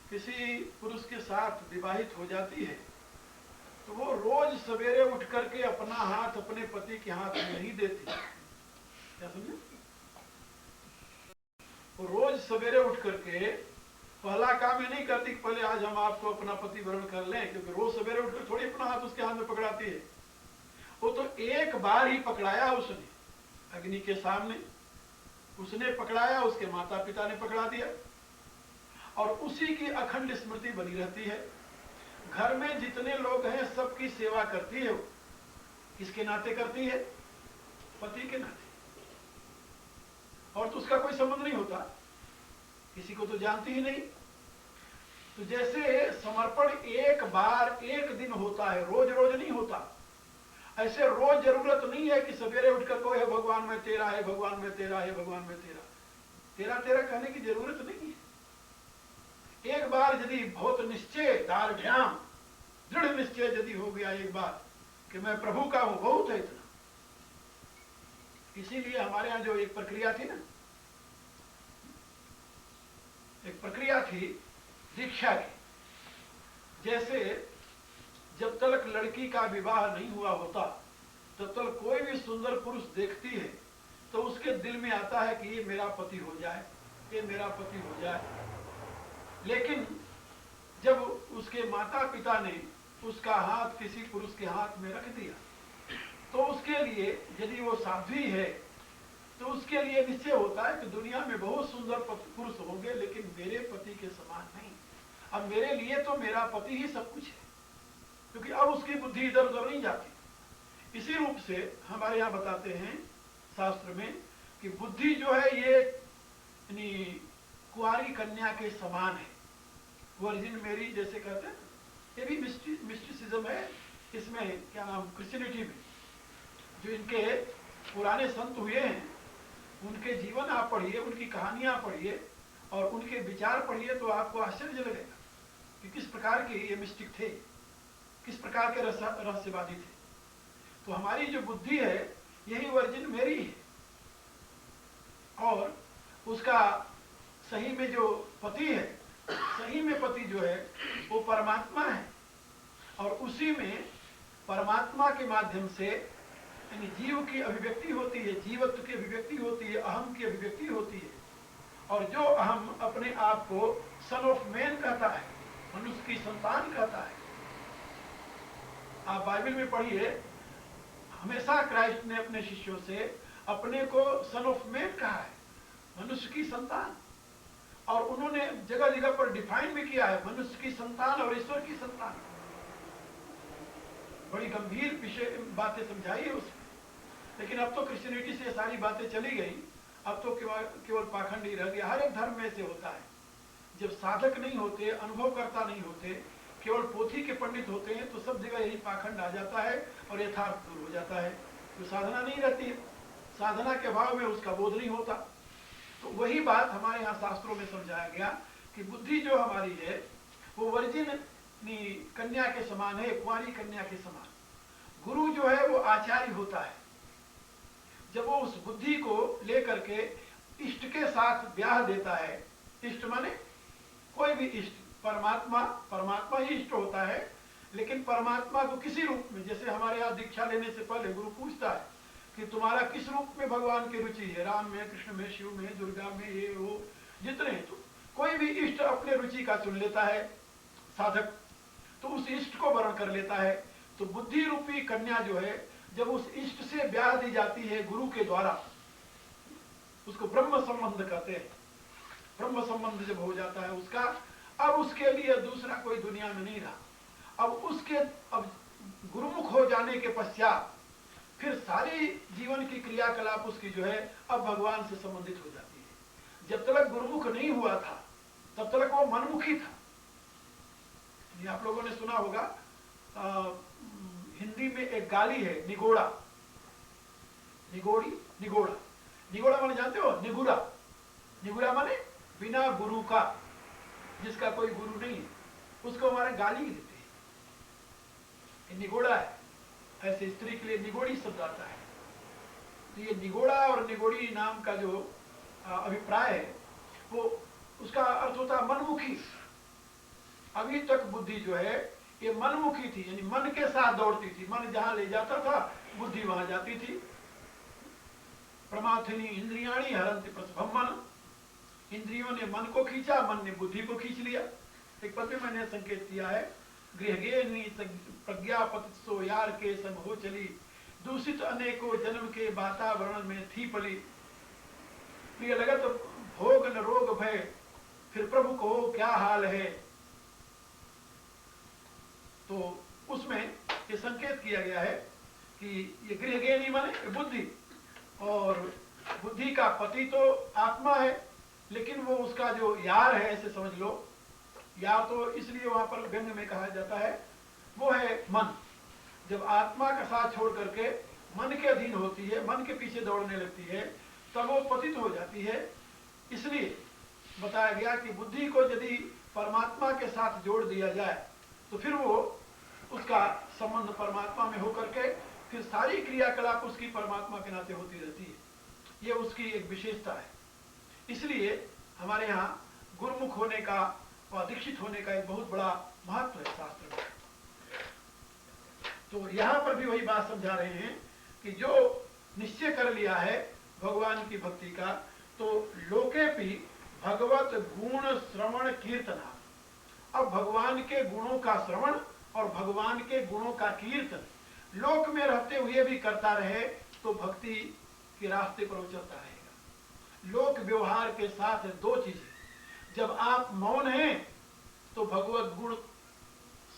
किसी पुरुष के साथ विवाहित हो जाती है, तो वो रोज सवेरे उठ करके अपना हाथ अपने पति के हाथ में नहीं देती। क्या समझे? वो रोज सवेरे उठ करके पहला काम ये नहीं करती कि पहले आज हम आपको अपना पति वरण कर लें, क्योंकि रोज सवेरे उठकर थोड़ी अपना हाथ उसके हाथ में पकड़ाती है। वो तो एक बार ही पकड़ाया उसने, अग्नि के सामने उसने पकड़ाया, उसके माता पिता ने पकड़ा दिया, और उसी की अखंड स्मृति बनी रहती है। घर में जितने लोग हैं सबकी सेवा करती है। वो किसके नाते करती है? पति के नाते। और तो उसका कोई संबंध नहीं होता, किसी को तो जानती ही नहीं। तो जैसे समर्पण एक बार एक दिन होता है, रोज रोज नहीं होता। ऐसे रोज जरूरत नहीं है कि सवेरे उठकर कहो हे भगवान मैं तेरा है, भगवान मैं तेरा है, भगवान मैं तेरा। तेरा तेरा कहने की जरूरत नहीं है। एक बार यदि बहुत निश्चय, दार्ढ्याम, दृढ़ निश्चय यदि हो गया एक बार कि मैं प्रभु का हूं, बहुत है इतना। इसीलिए हमारे यहां जो एक प्रक्रिया थी ना, एक प्रक्रिया थी, दीक्षा की। जैसे जब तक लड़की का विवाह नहीं हुआ होता तब तक कोई भी सुंदर पुरुष देखती है तो उसके दिल में आता है कि ये मेरा पति हो जाए, ये मेरा पति हो जाए। लेकिन जब उसके माता पिता ने उसका हाथ किसी पुरुष के हाथ में रख दिया तो उसके लिए, यदि वो साध्वी है तो उसके लिए निश्चय होता है कि दुनिया में बहुत सुंदर पुरुष होंगे लेकिन मेरे पति के समान नहीं। अब मेरे लिए तो मेरा पति ही सब कुछ है, क्योंकि अब उसकी बुद्धि इधर उधर नहीं जाती। इसी रूप से हमारे यहाँ बताते हैं शास्त्र में कि बुद्धि जो है ये कुंवारी कन्या के समान है, वर्जिन मेरी जैसे कहते हैं। ये भी मिस्टिसिज्म है इसमें, क्या नाम, क्रिश्चियनिटी में जो इनके पुराने संत हुए हैं उनके जीवन आप पढ़िए, उनकी कहानियां पढ़िए और उनके विचार पढ़िए तो आपको आश्चर्य लगेगा कि किस प्रकार के ये मिस्टिक थे, किस प्रकार के रहस्यवादी थे। तो हमारी जो बुद्धि है यही वर्जिन मेरी है और उसका सही में जो पति है, सही में पति जो है वो परमात्मा है और उसी में परमात्मा के माध्यम से यानी जीव की अभिव्यक्ति होती है, जीवत्व की अभिव्यक्ति होती है, अहम की अभिव्यक्ति होती है। और जो अहम अपने आप को सन ऑफ मैन कहता है, मनुष्य की संतान कहता है। आप बाइबल में पढ़िए, हमेशा क्राइस्ट ने अपने शिष्यों से अपने को सन ऑफ मैन कहा है, मनुष्य की संतान। और उन्होंने जगह जगह पर डिफाइन भी किया है मनुष्य की संतान और ईश्वर की संतान। बड़ी गंभीर विषय बातें समझाई है उसमें। लेकिन अब तो क्रिश्चियनिटी से सारी बातें चली गई, अब तो केवल पाखंड ही रह गया। हर एक धर्म में से होता है, जब साधक नहीं होते, अनुभवकर्ता नहीं होते, केवल पोथी के पंडित होते हैं तो सब जगह यही पाखंड आ जाता है और यथार्थ दूर हो जाता है। तो साधना नहीं रहती, साधना के भाव में उसका बोध नहीं होता। तो वही बात हमारे यहाँ शास्त्रों में समझाया गया कि बुद्धि जो हमारी है वो वर्जिन कन्या के समान है, कुंवारी कन्या के समान। गुरु जो है वो आचार्य होता है। जब वो उस बुद्धि को लेकर के इष्ट के साथ ब्याह देता है, इष्ट माने कोई भी इष्ट, परमात्मा ही इष्ट होता है। लेकिन परमात्मा को किसी रूप में, जैसे हमारे यहाँ दीक्षा लेने से पहले गुरु पूछता है कि तुम्हारा किस रूप में भगवान की रुचि है, राम में, कृष्ण में, शिव में, दुर्गा में, ये वो जितने, तो कोई भी इष्ट अपने रुचि का चुन लेता है साधक, तो उस इष्ट को वर्ण कर लेता है। तो बुद्धि रूपी कन्या जो है जब उस इष्ट से ब्याह दी जाती है गुरु के द्वारा, उसको ब्रह्म संबंध कहते हैं। ब्रह्म संबंध जब हो जाता है उसका, अब उसके लिए दूसरा कोई दुनिया में नहीं रहा। अब गुरुमुख हो जाने के पश्चात फिर सारी जीवन की क्रियाकलाप उसकी जो है अब भगवान से संबंधित हो जाती है। जब तक गुरुमुख नहीं हुआ था तब तक वो मनमुखी था। ये आप लोगों ने सुना होगा, हिंदी में एक गाली है, निगोड़ा। निगोड़ा माने जानते हो? निगुरा माने बिना गुरु का, जिसका कोई गुरु नहीं है, उसको हमारे गाली देते हैं, ये निगोड़ा है। ऐसे स्त्री के लिए निगोड़ी शब्द आता है। तो ये निगोड़ा और निगोड़ी नाम का जो अभिप्राय है वो, उसका अर्थ होता है मनमुखी। अभी तक बुद्धि जो है ये मनमुखी थी, यानी मन के साथ दौड़ती थी। मन जहां ले जाता था बुद्धि वहां जाती थी। प्रमाथिनी इंद्रियाणी हरन्ति प्रसभम मन, इंद्रियों ने मन को खींचा, मन ने बुद्धि को खींच लिया। एक पद में मैंने संकेत किया है, गृहगे प्रज्ञा पतिसो यार के संग हो चली, दूषित अनेकों जन्म के वातावरण में थी पली। प्रिय लगत भोग न रोग भय, फिर प्रभु को क्या हाल है। तो उसमें ये संकेत किया गया है कि ये गृहगेनी माने बुद्धि, और बुद्धि का पति तो आत्मा है, लेकिन वो उसका जो यार है, ऐसे समझ लो। यार तो इसलिए वहां पर व्यंग में कहा जाता है, वो है मन। जब आत्मा का साथ छोड़ करके मन के अधीन होती है, मन के पीछे दौड़ने लगती है, तब वो पतित हो जाती है। इसलिए बताया गया कि बुद्धि को यदि परमात्मा के साथ जोड़ दिया जाए तो फिर वो उसका संबंध परमात्मा में होकर के फिर सारी क्रियाकलाप उसकी परमात्मा के नाते होती रहती है। ये उसकी एक विशेषता है। इसलिए हमारे यहाँ गुरुमुख होने का और दीक्षित होने का एक बहुत बड़ा महत्व है शास्त्र में। तो यहाँ पर भी वही बात समझा रहे हैं कि जो निश्चय कर लिया है भगवान की भक्ति का, तो लोकेपि भगवत गुण श्रवण कीर्तना, अब भगवान के गुणों का श्रवण और भगवान के गुणों का कीर्तन लोक में रहते हुए भी करता रहे तो भक्ति के रास्ते पर वो चलता रहेगा। लोक व्यवहार के साथ दो चीजें, जब आप मौन हैं तो भगवत गुण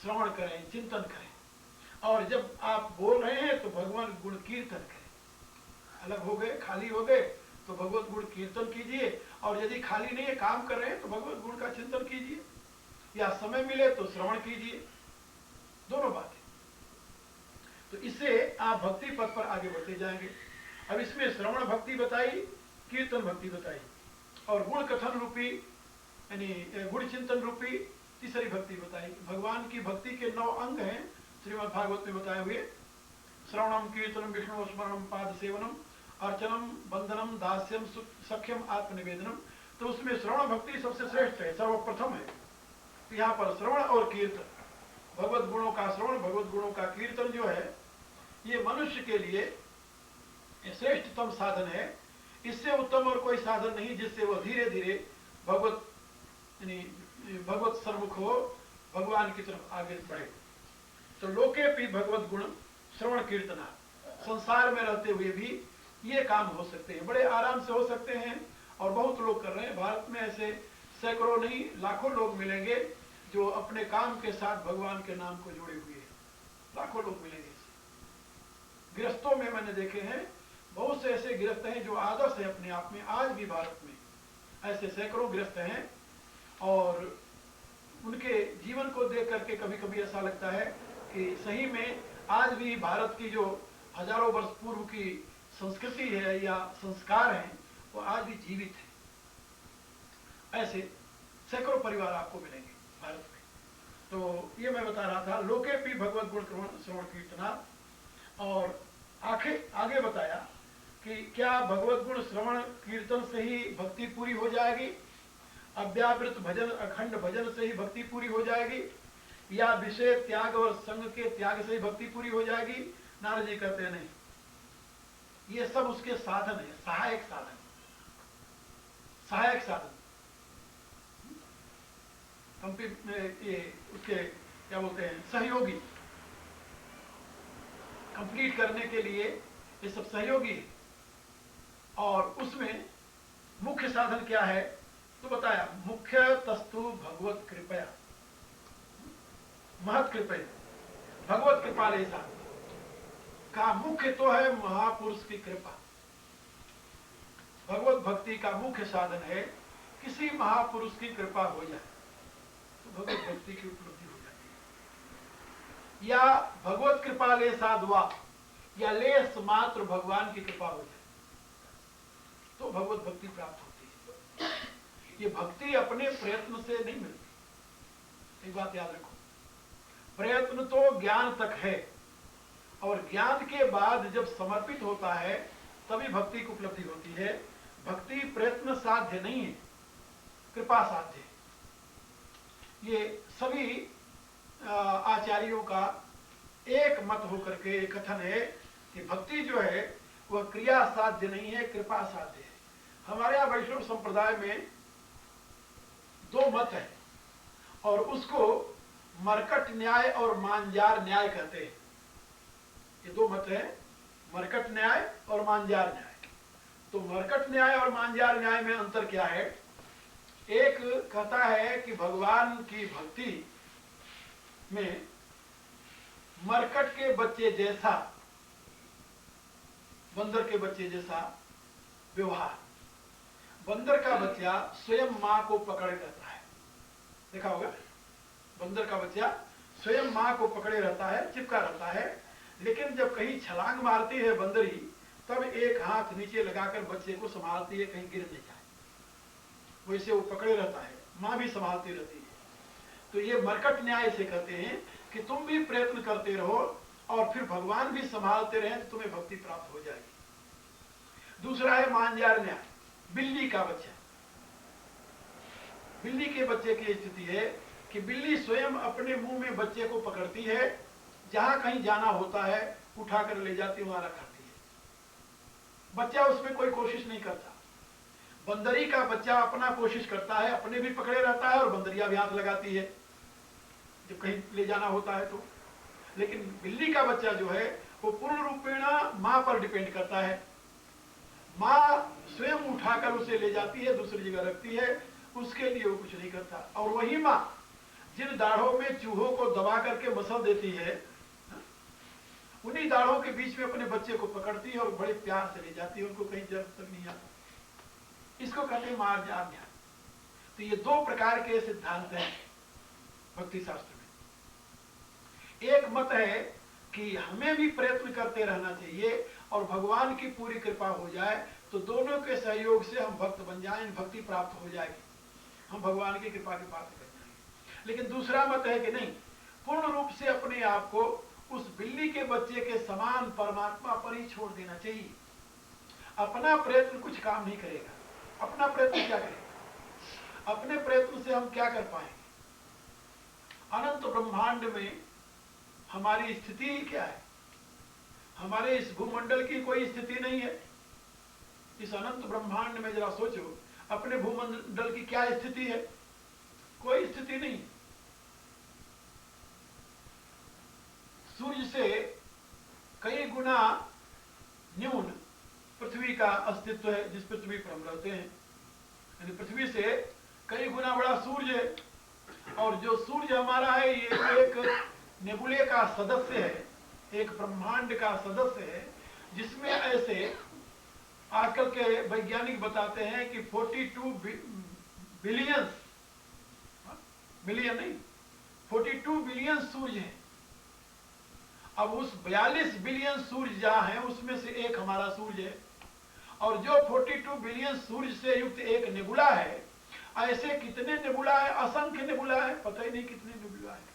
श्रवण करें, चिंतन करें, और जब आप बोल रहे हैं तो भगवान गुण कीर्तन करें। अलग हो गए, खाली हो गए तो भगवत गुण कीर्तन कीजिए, और यदि खाली नहीं है, काम कर रहे हैं तो भगवत गुण का चिंतन कीजिए, या समय मिले तो श्रवण कीजिए। दोनों बातें, तो इससे आप भक्ति पथ पर आगे बढ़ते जाएंगे। अब इसमें श्रवण भक्ति बताई, कीर्तन भक्ति बताई, और गुण कथन रूपी यानी गुण चिंतन रूपी तीसरी भक्ति बताई। भगवान की भक्ति के 9 अंग हैं श्रीमद् भागवत में बताए हुए। श्रवणम कीर्तनम विष्णु स्मरणम पाद सेवनम अर्चनम बंधनम दास्यम सख्यम आत्मनिवेदनम। तो उसमें श्रवण भक्ति सबसे श्रेष्ठ है, सर्वप्रथम है। यहाँ पर श्रवण और कीर्तन, भगवत गुणों का श्रवण, भगवत गुणों का कीर्तन जो है, ये मनुष्य के लिए श्रेष्ठतम साधन है। इससे उत्तम और कोई साधन नहीं जिससे वह धीरे धीरे भगवत यानी भगवत सम्मुख हो, भगवान की तरफ आगे बढ़े। तो लोके भी भगवत गुण श्रवण कीर्तना, संसार में रहते हुए भी ये काम हो सकते हैं, बड़े आराम से हो सकते हैं, और बहुत लोग कर रहे हैं। भारत में ऐसे सैकड़ों नहीं लाखों लोग मिलेंगे जो अपने काम के साथ भगवान के नाम को जोड़े हुए हैं। लाखों लोग मिलेंगे। गृहस्थों में मैंने देखे हैं, बहुत से ऐसे गृहस्थ हैं जो आदर्श है अपने आप में। आज भी भारत में ऐसे सैकड़ों गृहस्थ हैं, और उनके जीवन को देख करके कभी कभी ऐसा लगता है कि सही में आज भी भारत की जो हजारों वर्ष पूर्व की संस्कृति है या संस्कार हैं, वो आज भी जीवित है। ऐसे सैकड़ों परिवार आपको मिलेंगे भारत में। तो ये मैं बता रहा था, लोके भी भगवत गुण श्रवण कीर्तना। और आगे बताया कि क्या भगवत गुण श्रवण कीर्तन से ही भक्ति पूरी हो जाएगी, अव्यावृत भजन अखंड भजन से ही भक्ति पूरी हो जाएगी, या विषय त्याग और संग के त्याग से ही भक्ति पूरी हो जाएगी? नारद जी कहते हैं नहीं, ये सब उसके साधन है, सहायक साधन, सहायक साधन। ये उसके क्या बोलते हैं, सहयोगी, कंप्लीट करने के लिए ये सब सहयोगी है। और उसमें मुख्य साधन क्या है तो बताया, मुख्य तस्तु भगवत कृपया, महत कृपया, भगवत कृपा ले साधन का मुख्य तो है महापुरुष की कृपा। भगवत भक्ति का मुख्य साधन है किसी महापुरुष की कृपा हो जाए तो भगवत भक्ति की उपलब्धि हो जाती है, या भगवत कृपा ले साधुआ, या लेस मात्र भगवान की कृपा हो जाए तो भगवत भक्ति प्राप्त होती है। ये भक्ति अपने प्रयत्न से नहीं मिलती, एक बात याद रखो। प्रयत्न तो ज्ञान तक है, और ज्ञान के बाद जब समर्पित होता है तभी भक्ति की उपलब्धि होती है। भक्ति प्रयत्न साध्य नहीं है, कृपा साध्य है। ये सभी आचार्यों का एक मत होकर के कथन है कि भक्ति जो है वह क्रिया साध्य नहीं है, कृपा साध्य है। हमारे यहाँ वैष्णव संप्रदाय में 2 मत है, और उसको मरकट न्याय और मांजार न्याय कहते हैं। ये 2 मत है, मरकट न्याय और मांजार न्याय। तो मरकट न्याय और मांजार न्याय में अंतर क्या है? एक कहता है कि भगवान की भक्ति में मरकट के बच्चे जैसा, बंदर के बच्चे जैसा व्यवहार। बंदर का बच्चा स्वयं मां को पकड़े रहता है, देखा होगा। बंदर का बच्चा स्वयं मां को पकड़े रहता है, चिपका रहता है, लेकिन जब कहीं छलांग मारती है बंदरी, तब एक हाथ नीचे लगाकर बच्चे को संभालती है कहीं गिर नहीं जाए। वैसे वो पकड़े रहता है, मां भी संभालती रहती है। तो ये मरकट न्याय से कहते हैं कि तुम भी प्रयत्न करते रहो और फिर भगवान भी संभालते रहे तो तुम्हें भक्ति प्राप्त हो जाएगी। दूसरा है मांजार न्याय, बिल्ली का बच्चा। बिल्ली के बच्चे की स्थिति है कि बिल्ली स्वयं अपने मुंह में बच्चे को पकड़ती है, जहां कहीं जाना होता है उठाकर ले जाती है, वहां रखती है। बच्चा उसमें कोई कोशिश नहीं करता। बंदरी का बच्चा अपना कोशिश करता है, अपने भी पकड़े रहता है और बंदरिया भी हाथ लगाती है जब कहीं ले जाना होता है तो। लेकिन बिल्ली का बच्चा जो है वो पूर्ण रूपेण मां पर डिपेंड करता है। मां स्वयं उठाकर उसे ले जाती है, दूसरी जगह रखती है, उसके लिए वो कुछ नहीं करता। और वही मां जिन दाढ़ों में चूहों को दबा करके मसल देती है, उन्हीं दाढ़ों के बीच में अपने बच्चे को पकड़ती है और बड़े प्यार से ले जाती है, उनको कहीं जरूरत तक नहीं आता। इसको कहते हैं मार्जान ज्ञान। तो ये दो प्रकार के सिद्धांत हैं भक्ति शास्त्र में। एक मत है कि हमें भी प्रयत्न करते रहना चाहिए और भगवान की पूरी कृपा हो जाए तो दोनों के सहयोग से हम भक्त बन जाएं, भक्ति प्राप्त हो जाएगी, हम भगवान की कृपा के पात्र कर जाएंगे। लेकिन दूसरा मत है कि नहीं, पूर्ण रूप से अपने आप को उस बिल्ली के बच्चे के समान परमात्मा पर ही छोड़ देना चाहिए। अपना प्रयत्न कुछ काम नहीं करेगा। अपना प्रयत्न क्या करेगा? अपने प्रयत्न से हम क्या कर पाएंगे? अनंत ब्रह्मांड में हमारी स्थिति क्या है? हमारे इस भूमंडल की कोई स्थिति नहीं है। इस अनंत ब्रह्मांड में जरा सोचो, अपने भूमंडल की क्या स्थिति है? कोई स्थिति नहीं। सूर्य से कई गुना न्यून पृथ्वी का अस्तित्व है, जिस पृथ्वी पर हम रहते हैं। यानी पृथ्वी से कई गुना बड़ा सूर्य है। और जो सूर्य हमारा है ये एक नेबुले का सदस्य है, एक ब्रह्मांड का सदस्य है, जिसमें ऐसे आजकल के वैज्ञानिक बताते हैं कि 42 बिलियन, मिलियन नहीं, 42 बिलियन सूर्य है। अब उस 42 बिलियन सूर्य जहां है उसमें से एक हमारा सूर्य है। और जो 42 बिलियन सूर्य से युक्त एक नेबुला है, ऐसे कितने नेबुला है? असंख्य नेबुला है, पता ही नहीं कितने नेबुला है।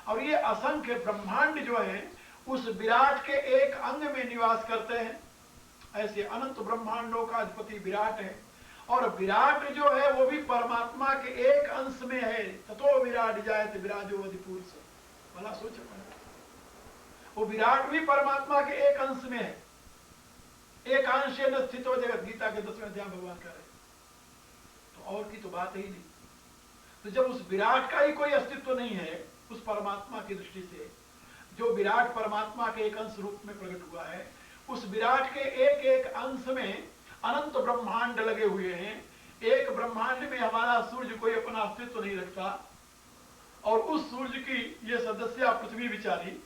और ये असंख्य ब्रह्मांड जो है उस विराट के एक अंग में निवास करते हैं। ऐसे अनंत ब्रह्मांडों का अधिपति विराट है। और विराट जो है वो भी परमात्मा के एक अंश में है। ततो विराट जायते विराजो अधिपुरुष। भला सोचो, वो विराट भी परमात्मा के एक अंश में है। एक अंश न स्थितो जगत, गीता के 10वें अध्याय भगवान कह रहे। तो और की तो बात ही नहीं। तो जब उस विराट का ही कोई अस्तित्व नहीं है उस परमात्मा की दृष्टि से, जो विराट परमात्मा के एक अंश रूप में प्रकट हुआ है, उस विराट के एक एक अंश में अनंत ब्रह्मांड लगे हुए हैं। एक ब्रह्मांड में हमारा सूर्य कोई अपना अस्तित्व नहीं रखता। और उस सूर्य की ये सदस्य पृथ्वी बिचारी,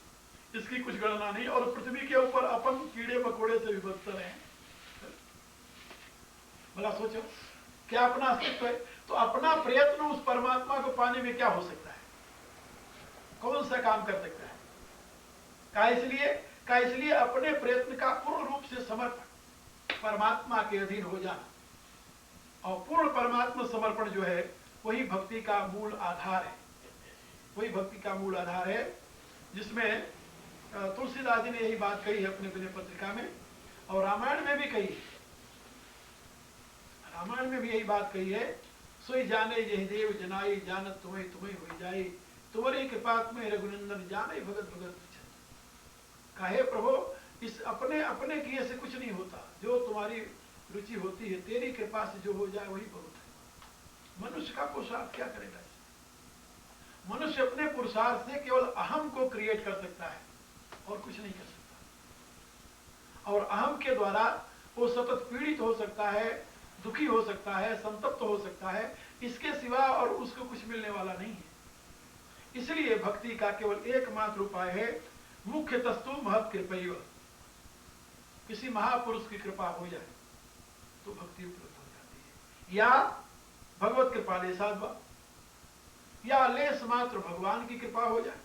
इसकी कुछ गणना नहीं। और पृथ्वी के ऊपर अपन कीड़े मकोड़े से भी बदतर हैं। भला सोचो, क्या अपना अस्तित्व है? तो अपना प्रयत्न उस परमात्मा को पाने में क्या हो सकता है? कौन सा काम कर सकता है? इसलिए अपने प्रयत्न का पूर्ण रूप से समर्पण, परमात्मा के अधीन हो जाना। और पूर्ण परमात्मा समर्पण जो है वही भक्ति का मूल आधार है। वही भक्ति का मूल आधार है, जिसमें तुलसीदास जी ने यही बात कही है अपने विनय पत्रिका में, और रामायण में भी कही है। रामायण में भी यही बात कही है, सोई जाने यही देव जनाई, जानत तुम्हें तुम्हें हो जाए, तुम्हारी कृपा में रघुनंदन जाने भगत भगत। कहे प्रभु, इस अपने अपने किए से कुछ नहीं होता, जो तुम्हारी रुचि होती है, तेरी कृपा से जो हो जाए वही बहुत है। मनुष्य का पुरुषार्थ क्या करेगा? मनुष्य अपने पुरुषार्थ से केवल अहम को क्रिएट कर सकता है और कुछ नहीं कर सकता। और अहम के द्वारा वो सतत पीड़ित हो सकता है, दुखी हो सकता है, संतप्त हो सकता है। इसके सिवा और उसको कुछ मिलने वाला नहीं है। इसलिए भक्ति का केवल एकमात्र उपाय है, मुख्य तस्तु महत् कृपैव। किसी महापुरुष की कृपा हो जाए तो भक्ति उपलब्ध हो जाती है, या भगवत कृपा ले साधवा, या लेस मात्र भगवान की कृपा हो जाए।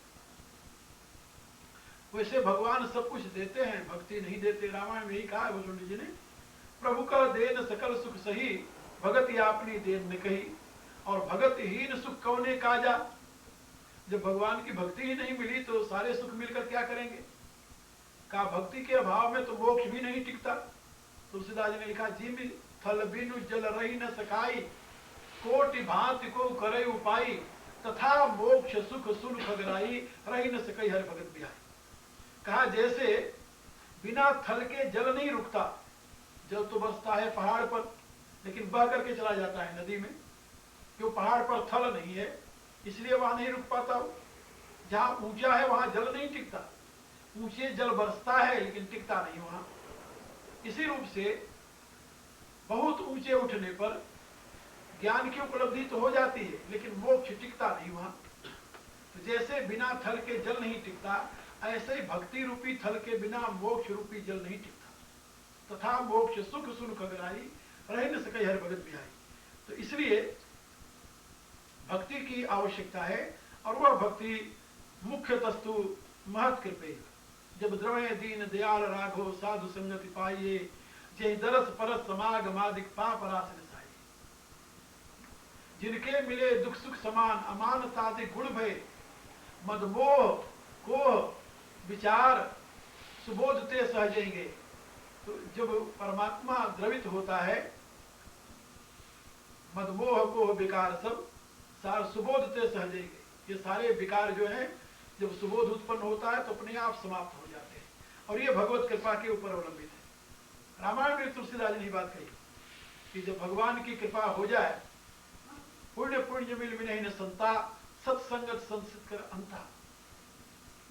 वैसे भगवान सब कुछ देते हैं, भक्ति नहीं देते। रामायण में ही कहा है वसुंधरा जी ने, प्रभु का देन सकल सुख सही, भगत या अपनी देन ने कही, और भगत हीन सुख कौने काजा। जब भगवान की भक्ति ही नहीं मिली तो सारे सुख मिलकर क्या करेंगे? कहा भक्ति के अभाव में तो मोक्ष भी नहीं टिकता। तुलसीदास जी ने लिखा, जिम थल बिनु जल रही न सकाई, कोटि भांति को करे उपाई, तथा मोक्ष सुख सुन खगराई, रही न सकई हरि भगत बिहाई। कहा जैसे बिना थल के जल नहीं रुकता, जल तो बरसता है पहाड़ पर लेकिन बह करके चला जाता है नदी में, क्यों? पहाड़ पर थल नहीं है इसलिए वहां नहीं रुक पाता। जहां ऊंचा है वहां जल नहीं टिकता, ऊंचे जल बरसता है लेकिन टिकता नहीं वहां। इसी रूप से बहुत ऊंचे उठने पर ज्ञान की उपलब्धि तो हो जाती है लेकिन मोक्ष टिकता नहीं वहां। तो जैसे बिना थल के जल नहीं टिकता, ऐसे ही भक्ति रूपी थल के बिना मोक्ष रूपी जल नहीं टिकता। तथा मोक्ष सुख सुन खगराई, रही न सके हर भगत बिहाई। तो इसलिए भक्ति की आवश्यकता है, और वह भक्ति मुख्य तस्तु महत कृपे। जब द्रवय दीन दयाल राघो, साधु संगति पाइये, जय दरस परस समागमादिक पाप रास नसाई। जिनके मिले दुख सुख समान, अमानतादि गुण भय, मदमोह कोह विचार सुबोधते सहजेंगे। तो जब परमात्मा द्रवित होता है, मदमोह कोह विकार सब सार सुबोधते सहजेंगे, ये सारे विकार जो हैं जब सुबोध उत्पन्न होता है तो अपने आप समाप्त हो जाते हैं, और ये भगवत कृपा के ऊपर अवलंबित है। रामायण में तुलसीदास जी ने बात कही कि जब भगवान की कृपा हो जाए, पुण्य पुण्य मिल विनय न संता, सत्संगत संसित कर अंता।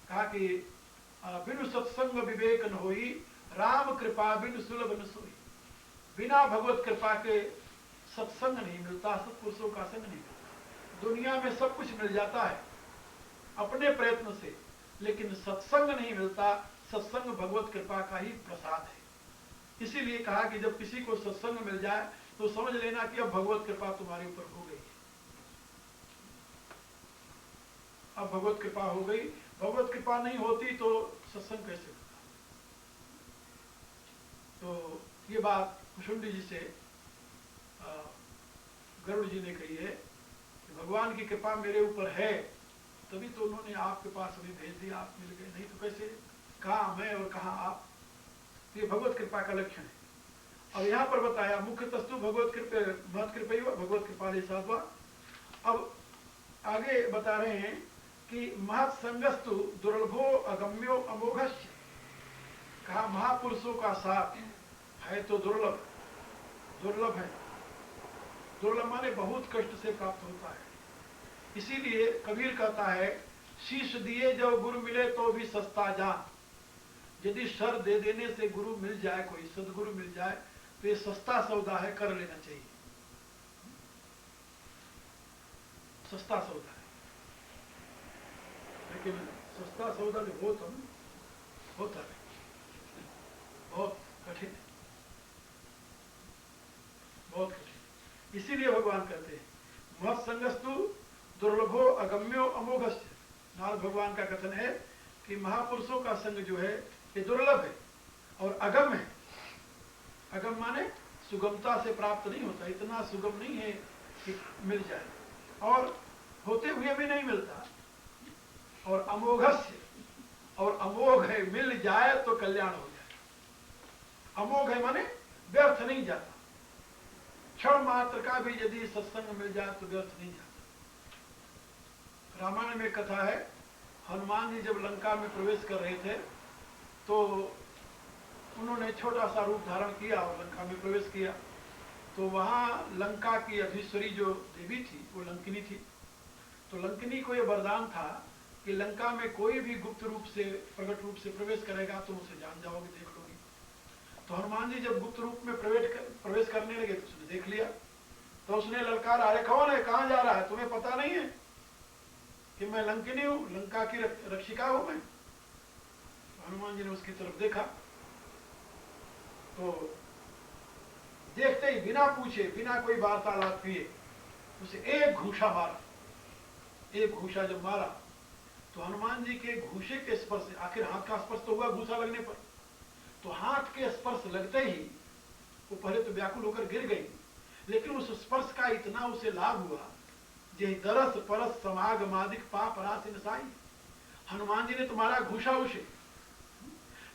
कहा कि बिनु सत्संग विवेक न होई, राम कृपा बिनु सुलभ न सोई। बिना भगवत कृपा के सत्संग नहीं मिलता, सत्पुरुषों का संग नहीं मिलता। दुनिया में सब कुछ मिल जाता है अपने प्रयत्न से, लेकिन सत्संग नहीं मिलता। सत्संग भगवत कृपा का ही प्रसाद है। इसीलिए कहा कि जब किसी को सत्संग मिल जाए तो समझ लेना कि अब भगवत कृपा तुम्हारे ऊपर हो गई है, अब भगवत कृपा हो गई। भगवत कृपा नहीं होती तो सत्संग कैसे होता? तो ये बात कुशुंडी जी से गरुड़ जी ने कही है कि भगवान की कृपा मेरे ऊपर है, तभी तो उन्होंने आपके पास अभी भेज दिया, आप मिल गए, नहीं तो कैसे? कहाँ मैं और कहाँ आप? तो ये भगवत कृपा का लक्षण है। और यहाँ पर बताया मुख्य तस्तु भगवत कृपा, महत कृपा हुआ, भगवत कृपा ले साथ हुआ। अब आगे बता रहे हैं कि महत संगस्तु दुर्लभो अगम्यो अमोघश्च। कहा महापुरुषों का साथ है तो दुर्लभ, दुर्लभ है। दुर्लभ माने बहुत कष्ट से प्राप्त होता है। इसीलिए कबीर कहता है, शीश दिए जब गुरु मिले तो भी सस्ता जान। यदि सर दे देने से गुरु मिल जाए, कोई सदगुरु मिल जाए, तो ये सस्ता सौदा है, कर लेना चाहिए। सस्ता सौदा है, लेकिन सस्ता सौदा जो होता है बहुत कठिन है, बहुत कठिन। इसीलिए भगवान कहते हैं महत संगस्तु दुर्लभो अगम्यो अमोघश्च। नारद भगवान का कथन है कि महापुरुषों का संग जो है ये दुर्लभ है और अगम है। अगम माने सुगमता से प्राप्त नहीं होता, इतना सुगम नहीं है कि मिल जाए, और होते हुए भी नहीं मिलता। और अमोघस्य, और अमोघ है, मिल जाए तो कल्याण हो जाए। अमोघ है माने व्यर्थ नहीं जाता, क्षण मात्र का भी यदि सत्संग मिल जाए तो व्यर्थ नहीं जाता। रामायण में कथा है, हनुमान जी जब लंका में प्रवेश कर रहे थे तो उन्होंने छोटा सा रूप धारण किया और लंका में प्रवेश किया। तो वहां लंका की अधीश्वरी जो देवी थी वो लंकिनी थी। तो लंकिनी को ये वरदान था कि लंका में कोई भी गुप्त रूप से, प्रकट रूप से प्रवेश करेगा तो उसे जान जाओगे, देख लोगे। तो हनुमान जी जब गुप्त रूप में प्रवेश करने लगे तो उसने देख लिया। तो उसने ललकार, अरे कौन है, कहाँ जा रहा है, तुम्हें पता नहीं है कि मैं लंकिनी हूं, लंका की रक्षिका हूं मैं? हनुमान जी ने उसकी तरफ देखा तो देखते ही बिना पूछे, बिना कोई वार्तालाप किए उसे एक घूसा मारा। एक घूसा जब मारा तो हनुमान जी के घूसे के स्पर्श से, आखिर हाथ का स्पर्श तो हुआ घूसा लगने पर, तो हाथ के स्पर्श लगते ही वो पहले तो व्याकुल होकर गिर गई, लेकिन उस स्पर्श का इतना उसे लाभ हुआ, जे दरस परस समागमादिक पाप राशि नसाई। हनुमान जी ने तुम्हारा घूसा उसे,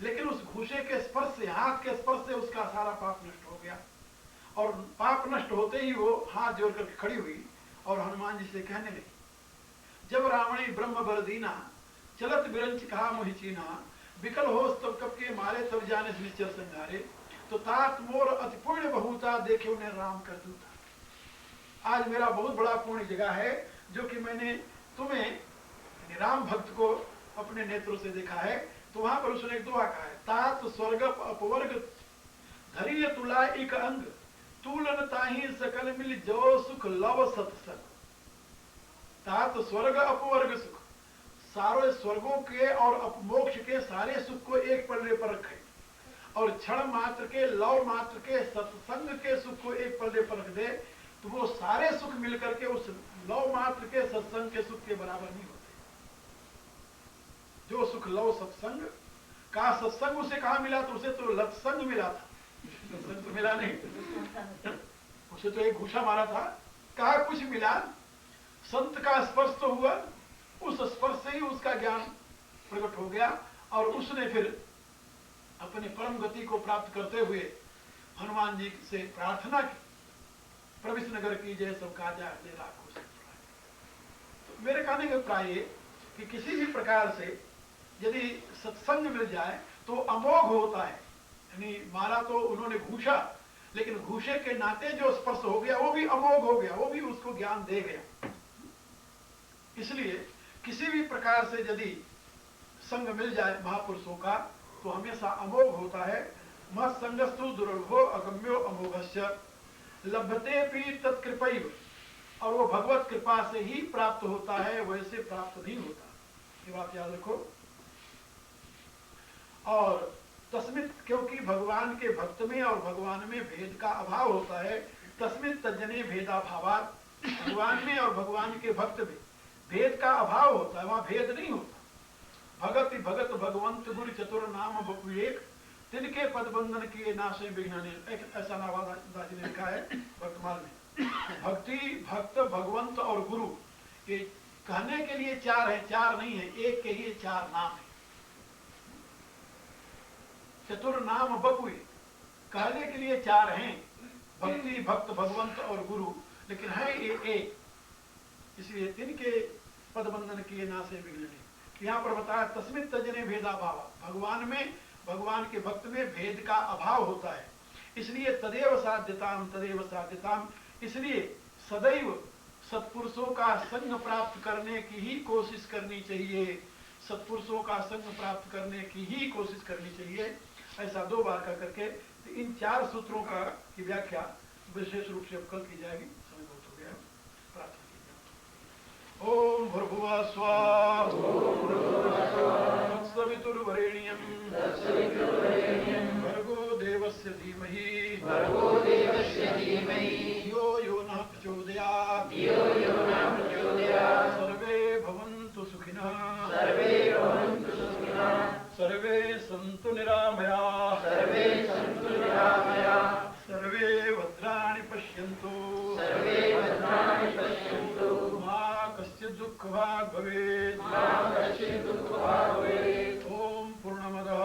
लेकिन उस घूसे के स्पर्श से, हाथ के स्पर्श से उसका सारा पाप नष्ट हो गया। और पाप नष्ट होते ही वो हाथ जोड़ करके खड़ी हुई और हनुमान जी से कहने लगी, जब रावणी ब्रह्म बर दीना, चलत बिरंच कहा मोहि चीना, विकल होस तब कब के मारे तब जाने निश्चर संघारे, तो तात मोर अति पुण्य बहुता, देखे उन्हें राम कर दूता। आज मेरा बहुत बड़ा पुण्य जगह है जो कि मैंने तुम्हें राम भक्त को अपने नेत्रों से देखा है। तो वहां पर उसने एक दुआ कहा है, तात स्वर्ग अपवर्ग धरिय तुला एक अंग, तूलन ताही सकल मिल जो सुख लव सत्संग। तात स्वर्ग अपवर्ग सुख, सारे स्वर्गों के और अपमोक्ष के सारे सुख को एक पल्ले पर रखे और क्षण मात्र के लव मात्र के सत्संग के सुख को एक पल्ले पर रख दे, तो वो सारे सुख मिलकर के उस लव मात्र के सत्संग के सुख के बराबर नहीं होते। जो सुख लव सत्संग का, सत्संग उसे कहा मिला, तो उसे तो लत्संग मिला था, सत्संग तो मिला नहीं, उसे तो एक घूसा मारा था। कहा कुछ मिला, संत का स्पर्श तो हुआ, उस स्पर्श से ही उसका ज्ञान प्रकट हो गया और उसने फिर अपने परम गति को प्राप्त करते हुए हनुमान जी से प्रार्थना की, प्रविश नगर की जय सब काजा ले लाखों से। तो मेरे कहने का अभिप्राय कि किसी भी प्रकार से यदि सत्संग मिल जाए तो अमोघ होता है। यानी मारा तो उन्होंने घूसा, लेकिन घूसे के नाते जो स्पर्श हो गया वो भी अमोघ हो गया, वो भी उसको ज्ञान दे गया। इसलिए किसी भी प्रकार से यदि संग मिल जाए महापुरुषों का तो हमेशा अमोघ होता है। मत संगस्तु दुर्लभो अगम्यो अमोघस्य लभते भी तत्कृपैव, और वो भगवत कृपा से ही प्राप्त होता है, वैसे प्राप्त नहीं होता। ये बात याद रखो। और तस्मित, क्योंकि भगवान के भक्त में और भगवान में भेद का अभाव होता है, तस्मित तज्जने भेदाभावात्, भगवान में और भगवान के भक्त में भेद का अभाव होता है, वहां भेद नहीं होता। भगत भगत भगवंत गुरु चतुर नाम बपुएक, तिनके पद बंधन किए नाशे विघ्न, ऐसा नावादास जी ने लिखा है वर्तमान में। भक्ति, भक्त, भगवंत और गुरु, ये कहने के लिए चार है, चार नहीं है, एक के ही चार नाम है। चतुर नाम बपुए, कहने के लिए चार हैं, भक्ति, भक्त, भगवंत और गुरु, लेकिन है ये एक। इसलिए तिनके पद बंधन किए नाशे विघ्न। यहाँ पर बताया तस्मित तजने भेदाभाव, भगवान में, भगवान के भक्त में भेद का अभाव होता है। इसलिए तदेव साध्यताम तदेव साध्यताम, इसलिए सदैव सत्पुरुषों का संग प्राप्त करने की ही कोशिश करनी चाहिए, सत्पुरुषों का संग प्राप्त करने की ही कोशिश करनी चाहिए। ऐसा दो बार कर करके इन चार सूत्रों का की व्याख्या विशेष रूप से कल की जाएगी। समय बहुत हो गया, प्रार्थना कीजिए। ओम भूर्भुवः स्वः तत्सवितुर्वरेण्यं भर्गो देवस्य धीमहि धियो यो नः प्रचोदयात्। सर्वे भवन्तु सुखिनः, सर्वे सन्तु निरामयाः, सर्वे भद्राणि पश्यन्तु, मा कश्चित् दुःखभाग् भवेत्। ॐ पूर्णमदः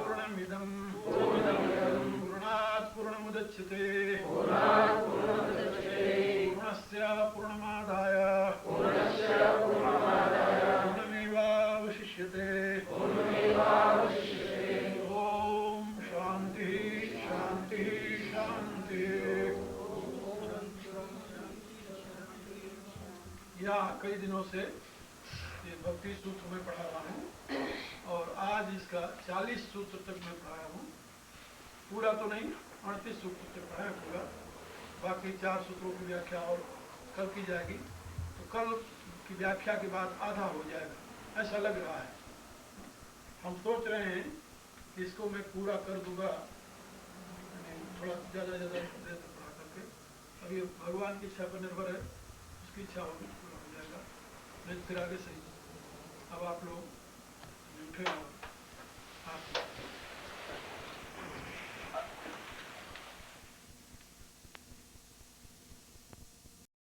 पूर्णमिदं पूर्णात् पूर्णमुदच्यते पूर्णस्य पूर्णमादाय पूर्णमेवावशिष्यते। ओम शांति शांति शांति। या कई दिनों से ये भक्ति सूत्र में पढ़ा रहा हूँ और आज इसका 40 सूत्र तक मैं पढ़ाया हूँ। पूरा तो नहीं, 38 सूत्र तक पढ़ाया पूरा, बाकी 4 सूत्रों की व्याख्या और कल की जाएगी। तो कल की व्याख्या के बाद आधा हो जाएगा, ऐसा लग रहा है। हम सोच रहे हैं कि इसको मैं पूरा कर दूंगा, थोड़ा ज़्यादा देर तक पढ़ा करके। अभी भगवान की इच्छा पर निर्भर है, उसकी इच्छा होगी पूरा हो जाएगा, नहीं फिर आगे सही। अब आप लोग उठे और आप